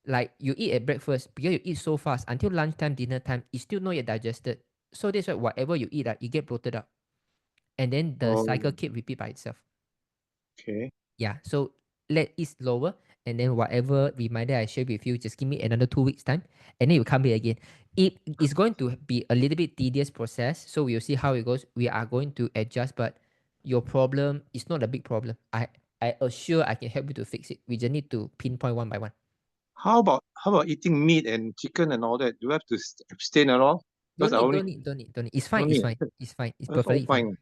like you eat at breakfast, because you eat so fast until lunchtime, dinner time, it's still not yet digested. So that's why whatever you eat, it get bloated up, and then the cycle keep repeat by itself. Okay. Yeah. So let it slower, and then whatever reminder I share with you, just give me another 2 weeks time, and then you come here again. It is going to be a little bit tedious process, so we'll see how it goes. We are going to adjust, but your problem is not a big problem. I assure I can help you to fix it. We just need to pinpoint one by one. How about eating meat and chicken and all that? Do you have to abstain at all? Don't need. It's fine. Don't need. It's fine. It's That's all perfectly fine.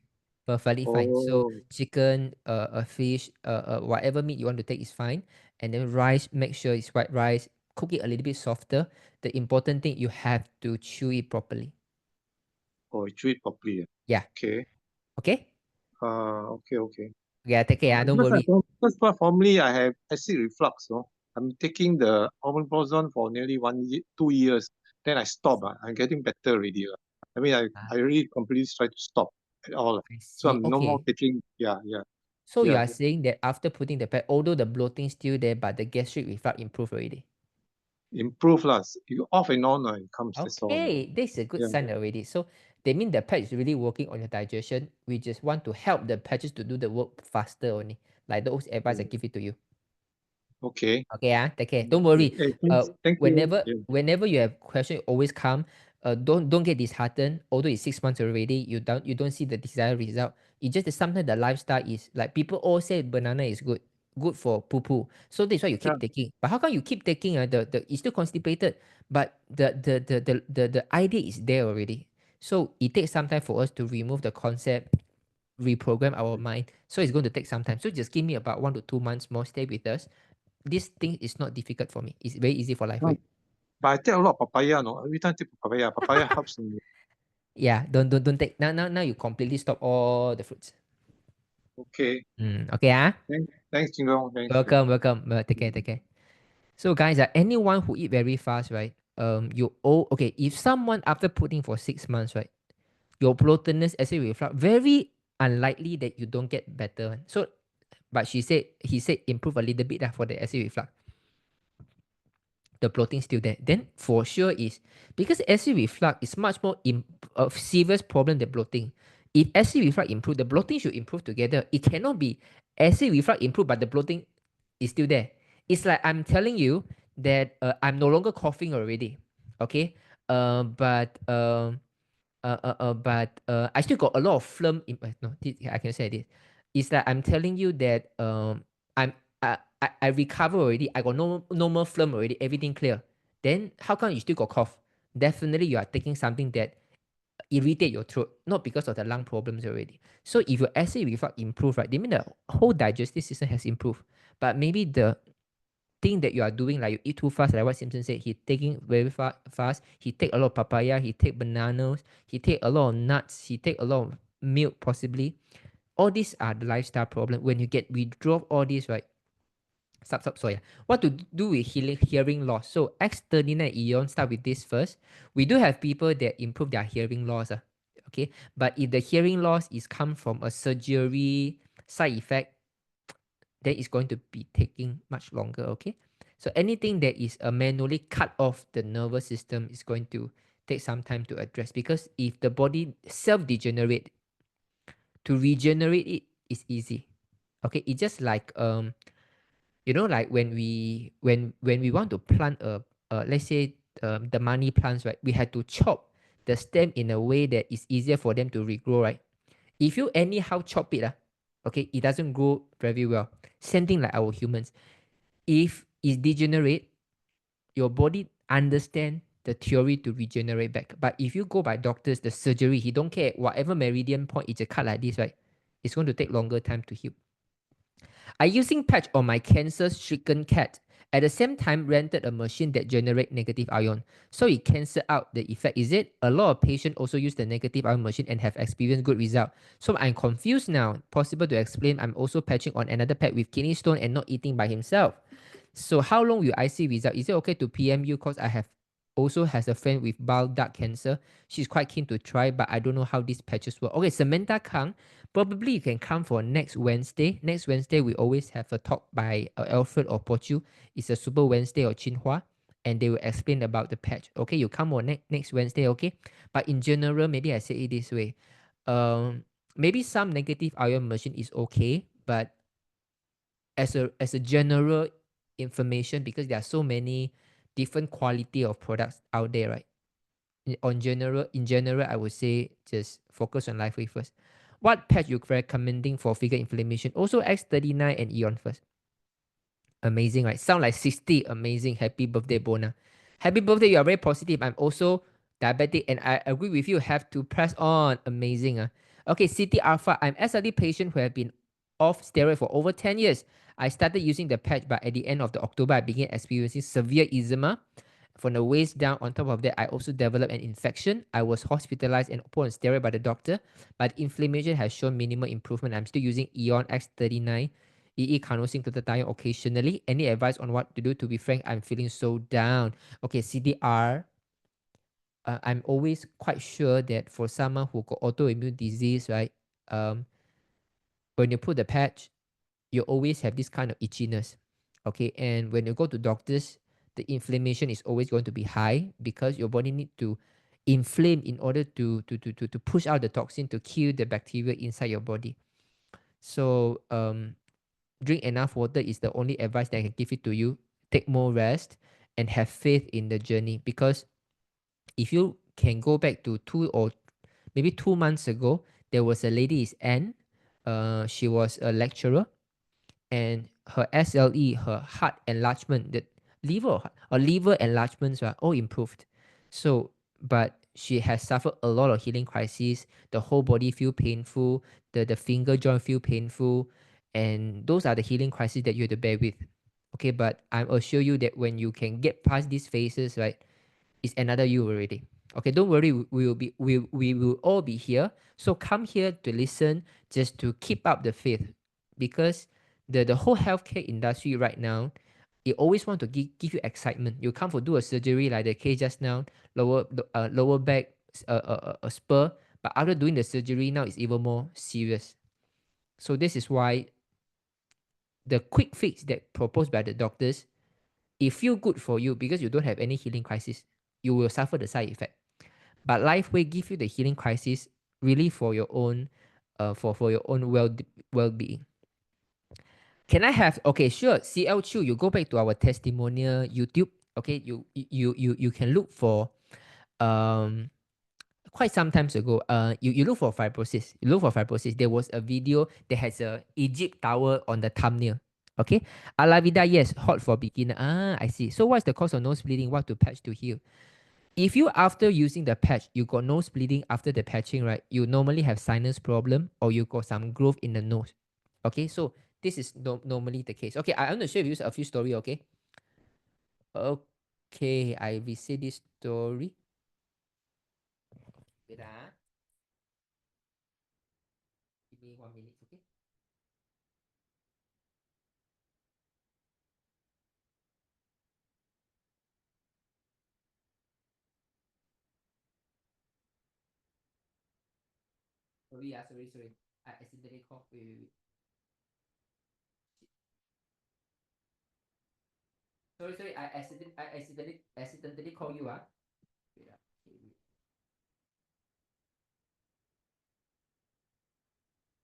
Perfectly fine. So Oh, chicken, a fish, whatever meat you want to take is fine. And then rice, make sure it's white rice. Cook it a little bit softer. The important thing, you have to chew it properly. chew it properly. Yeah. Okay. Okay. Okay. Yeah. Take care. Don't worry. Because formally I have acid reflux. I'm taking the omeprazole for nearly 2 years. Then I stop. I'm getting better already. I mean, I really completely try to stop at all. I So see. I'm no more Okay. taking. Yeah. So you Yeah. are saying that after putting the pad, although the bloating still there, but the gastric reflux improved already. Improve last. You off and on, it comes. That's all. Okay, this is a good sign already. So they mean the patch is really working on your digestion. We just want to help the patches to do the work faster only. Like those advice I give it to you. Okay. Okay, take care. Don't worry. Thank you. Whenever you have question, always come. Don't get disheartened. Although it's 6 months already, you don't see the desired result. It's just that sometimes the lifestyle is like, people all say banana is good for poo. So that's why you keep taking. But how come you keep taking? It's still constipated, but the idea is there already. So it takes some time for us to remove the concept, reprogram our mind. So it's going to take some time. So just give me about 1 to 2 months more. Stay with us. This thing is not difficult for me. It's very easy for life, right? But I take a lot of papaya, no? Every time I take papaya. Papaya helps me. Yeah, don't take. Now you completely stop all the fruits. Okay. Okay, Thanks, Jinlong. Welcome. Take care. So guys, anyone who eat very fast, right? Okay, if someone after putting for 6 months, right, your bloatedness, acid reflux, very unlikely that you don't get better. So, but he said improve a little bit for the acid reflux. The bloating still there. Then for sure is because acid reflux is much more a serious problem than bloating. If acid reflux improve, the bloating should improve together. It cannot be acid reflux improve, but the bloating is still there. It's like I'm telling you that I'm no longer coughing already. Okay. But I still got a lot of phlegm in no, I can say this. It's like I'm telling you that I recover already. I got no more phlegm already. Everything clear. Then how come you still got cough? Definitely you are taking something that irritate your throat, not because of the lung problems already. So if your acid reflux improve, right, they mean the whole digestive system has improved. But maybe the thing that you are doing, like you eat too fast, like what Simpson said, he taking very fast. He take a lot of papaya, he take bananas, he take a lot of nuts, he take a lot of milk possibly. All these are the lifestyle problem. When you get withdraw all these, right? What to do with hearing loss? So X39 Eon, start with this first. We do have people that improve their hearing loss. Okay, but if the hearing loss is come from a surgery side effect, then it's going to be taking much longer. Okay, so anything that is manually cut off the nervous system is going to take some time to address, because if the body self-degenerate, to regenerate it is easy. Okay, it's just like you know, like when we want to plant a let's say the money plants, right? We had to chop the stem in a way that is easier for them to regrow, right? If you anyhow chop it, okay, it doesn't grow very well. Same thing like our humans. If it degenerate, your body understand the theory to regenerate back. But if you go by doctors, the surgery, he don't care. Whatever meridian point, it's a cut like this, right? It's going to take longer time to heal. I using patch on my cancer-stricken cat. At the same time, rented a machine that generate negative ion, so it cancel out the effect. Is it? A lot of patients also use the negative ion machine and have experienced good result. So I'm confused now. Possible to explain? I'm also patching on another pet with kidney stone and not eating by himself. So how long will I see result? Is it okay to PM you? Because I have also has a friend with bile duct cancer. She's quite keen to try, but I don't know how these patches work. Okay, Samantha Kang, probably you can come for next Wednesday. Next Wednesday, we always have a talk by Alfred or Pochu. It's a Super Wednesday or Chinhua, and they will explain about the patch. Okay, you come on next Wednesday, okay? But in general, maybe I say it this way. Maybe some negative ion machine is okay, but as a general information, because there are so many different quality of products out there, right? In general, I would say just focus on LifeWay first. What patch you recommending for finger inflammation? Also X39 and Eon first. Amazing, right? Sound like 60. Amazing. Happy birthday, Bona. Happy birthday. You are very positive. I'm also diabetic, and I agree with you. Have to press on. Amazing. Okay, City Alpha. I'm SLD patient who have been off steroid for over 10 years. I started using the patch, but at the end of the October, I began experiencing severe eczema from the waist down. On top of that, I also developed an infection. I was hospitalized and put on steroid by the doctor, but inflammation has shown minimal improvement. I'm still using Eon X39 EE carnosine glutathione occasionally. Any advice on what to do? To be frank, I'm feeling so down. Okay, CDR. I'm always quite sure that for someone who got autoimmune disease, right? When you put the patch, you always have this kind of itchiness. Okay, and when you go to doctors, the inflammation is always going to be high because your body need to inflame in order to push out the toxin to kill the bacteria inside your body. So drink enough water is the only advice that I can give it to you. Take more rest and have faith in the journey, because if you can go back to 2 months ago, there was a lady is Anne. She was a lecturer, and her SLE, her heart enlargement, the liver enlargements are all improved. So, but she has suffered a lot of healing crises. The whole body feel painful. The finger joint feel painful, and those are the healing crises that you have to bear with. Okay, but I assure you that when you can get past these phases, right, it's another you already. Okay, don't worry, we will all be here. So come here to listen, just to keep up the faith, because the whole healthcare industry right now, it always want to give you excitement. You come for do a surgery like the case just now, lower back a spur, but after doing the surgery now it's even more serious. So this is why the quick fix that proposed by the doctors, it feel good for you because you don't have any healing crisis. You will suffer the side effect, but life will give you the healing crisis really for your own for your own well-being. Can I have, okay, sure, CL Chu, you go back to our testimonial YouTube. Okay, you can look for quite some times ago, you look for fibrosis. You look for fibrosis. There was a video that has a Egypt tower on the thumbnail. Okay, Alavida, yes, hot for beginner. Ah, I see. So what's the cause of nose bleeding? What to patch to heal? If you after using the patch, you got nose bleeding after the patching, right? You normally have sinus problem or you got some growth in the nose. Okay, so this is normally the case. Okay, I want to share with you a few story. Okay. Okay, I will say this story. Wait, give me 1 minute, okay? Sorry, sorry. I accidentally called. Wait. Sorry. I accidentally call you. Wait.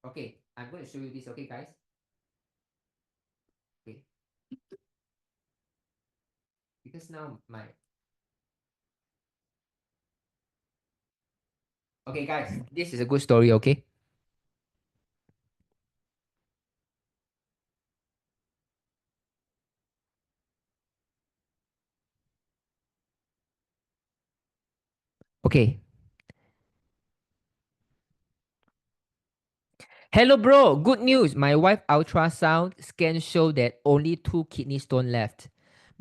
Okay, I'm going to show you this. Okay, guys. Okay. Because now Okay, guys, this is a good story. Okay. Okay. Hello, bro. Good news. My wife ultrasound scan show that only 2 kidney stone left.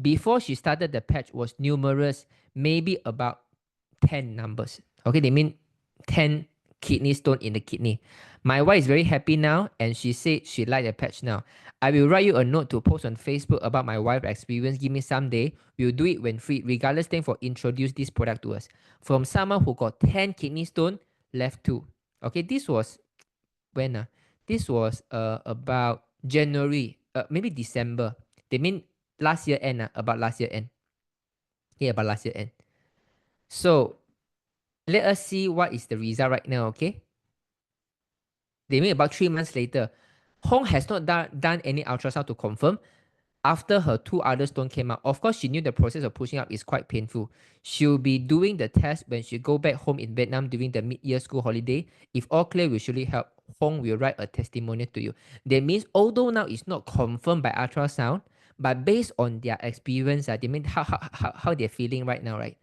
Before she started the patch was numerous, maybe about 10 numbers. Okay, they mean 10 kidney stone in the kidney. My wife is very happy now and she said she like the patch now. I will write you a note to post on Facebook about my wife's experience. Give me some day. We'll do it when free. Regardless, thank for introduce this product to us. From someone who got 10 kidney stone, left 2. Okay, this was when? This was about January, maybe December. They mean last year end, about last year end. Yeah, about last year end. So let us see what is the result right now, okay? They mean about 3 months later. Hong has not done any ultrasound to confirm. After her 2 other stones came out, of course, she knew the process of pushing up is quite painful. She'll be doing the test when she go back home in Vietnam during the mid-year school holiday. If all clear, will surely help. Hong will write a testimonial to you. That means, although now it's not confirmed by ultrasound, but based on their experience, they mean how they're feeling right now, right?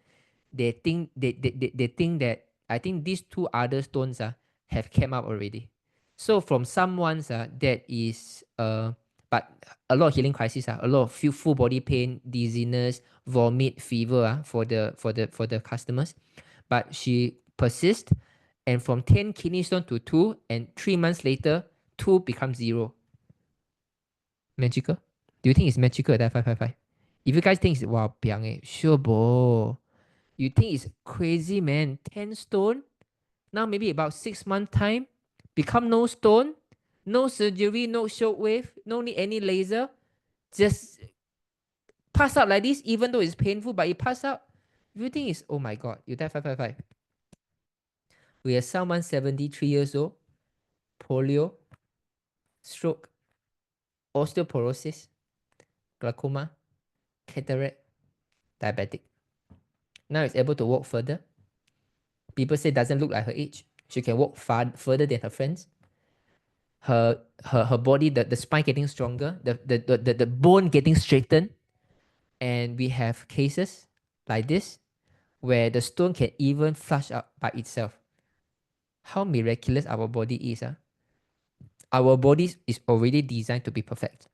They think that I think these 2 other stones have came up already. So from someone that is but a lot of healing crisis, a lot of full body pain, dizziness, vomit, fever for the customers. But she persists, and from 10 kidney stone to 2, and 3 months later, 2 becomes 0. Magical? Do you think it's magical, that 555? If you guys think it's wow, piang sure bo. You think it's crazy, man? 10 stone? Now maybe about 6 months time, become no stone, no surgery, no shockwave, no need any laser, just pass out like this, even though it's painful, but you pass out. You think it's, oh my God, you die 555. We have someone 73 years old, polio, stroke, osteoporosis, glaucoma, cataract, diabetic. Now it's able to walk further. People say doesn't look like her age. She can walk further than her friends. Her body, the spine getting stronger, the bone getting straightened. And we have cases like this where the stone can even flush out by itself. How miraculous our body is. Our body is already designed to be perfect.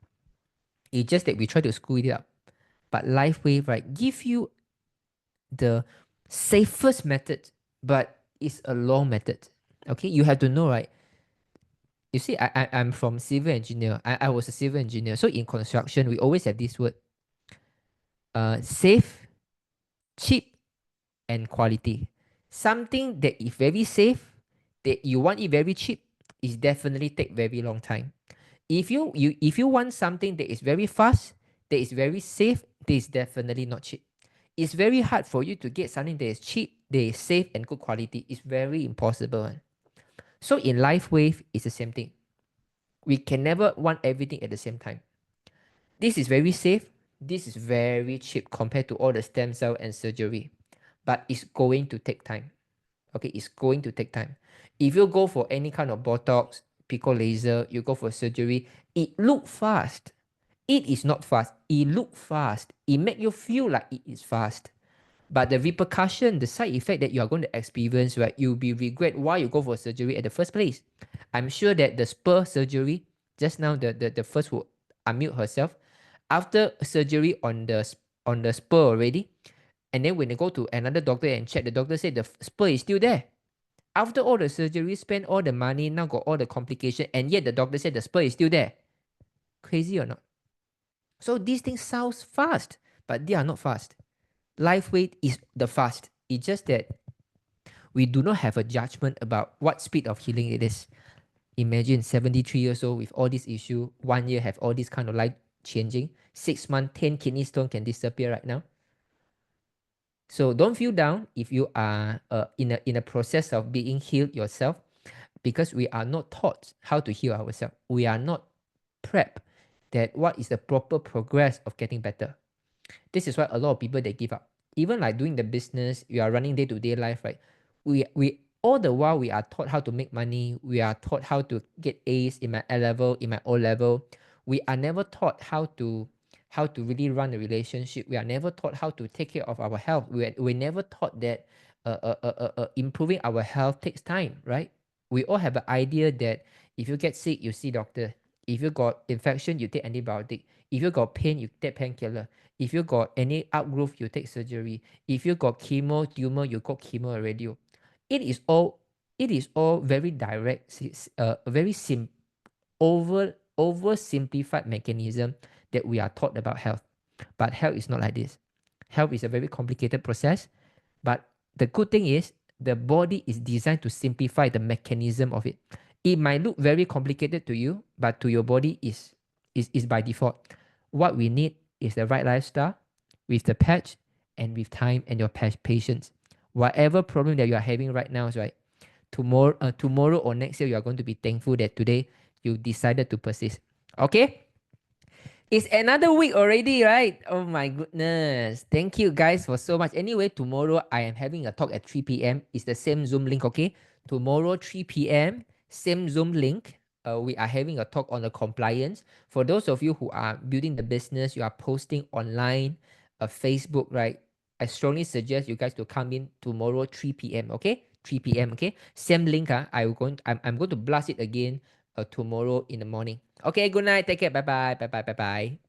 It's just that we try to screw it up. But LifeWave, right, give you the safest method, but it's a long method. Okay, you have to know, right? You see, I'm from civil engineer. I was a civil engineer. So in construction, we always have this word, safe, cheap, and quality. Something that is very safe, that you want it very cheap, is definitely take very long time. If you want something that is very fast, that is very safe, that is definitely not cheap. It's very hard for you to get something that is cheap, that is safe and good quality. It's very impossible. So in LifeWave, it's the same thing. We can never want everything at the same time. This is very safe. This is very cheap compared to all the stem cell and surgery. But it's going to take time. Okay, it's going to take time. If you go for any kind of Botox, pico laser, you go for surgery, it look fast. It is not fast. It look fast. It make you feel like it is fast. But the repercussion, the side effect that you are going to experience, right, you'll be regret why you go for surgery at the first place. I'm sure that the spur surgery, just now the first will unmute herself, after surgery on the spur already, and then when they go to another doctor and check, the doctor said the spur is still there. After all the surgery, spend all the money, now got all the complication, and yet the doctor said the spur is still there. Crazy or not? So these things sounds fast, but they are not fast. LifeWave is the fast. It's just that We do not have a judgment about what speed of healing it is. Imagine 73 years old with all these issues, 1 year have all this kind of life changing, 6 months, 10 kidney stone can disappear right now. So don't feel down if you are in a process of being healed yourself, because we are not taught how to heal ourselves. We are not prepped that what is the proper progress of getting better. This is why a lot of people, they give up. Even like doing the business, you are running day-to-day life, right? We all the while we are taught how to make money. We are taught how to get A's in my A level, in my O level. We are never taught how to really run a relationship. We are never taught how to take care of our health. We never taught that improving our health takes time, right? We all have an idea that if you get sick, you see doctor. If you got infection, you take antibiotic. If you got pain, you take painkiller. If you got any outgrowth, you take surgery. If you got chemo, tumor, you got chemo or radio. It is all very direct, very oversimplified mechanism that we are taught about health. But health is not like this. Health is a very complicated process. But the good thing is the body is designed to simplify the mechanism of it. It might look very complicated to you, but to your body is by default. What we need is the right lifestyle with the patch and with time and your patience. Whatever problem that you are having right now is right. Tomorrow or next year, you are going to be thankful that today you decided to persist. Okay? It's another week already, right? Oh my goodness. Thank you guys for so much. Anyway, tomorrow I am having a talk at 3 p.m. It's the same Zoom link, okay? Tomorrow, 3 p.m., same Zoom link. We are having a talk on the compliance. For those of you who are building the business, you are posting online, Facebook, right? I strongly suggest you guys to come in tomorrow, 3 p.m., okay? 3 p.m., okay? Same link, I'm going to blast it again tomorrow in the morning. Okay, good night. Take care. Bye-bye. Bye-bye. Bye-bye.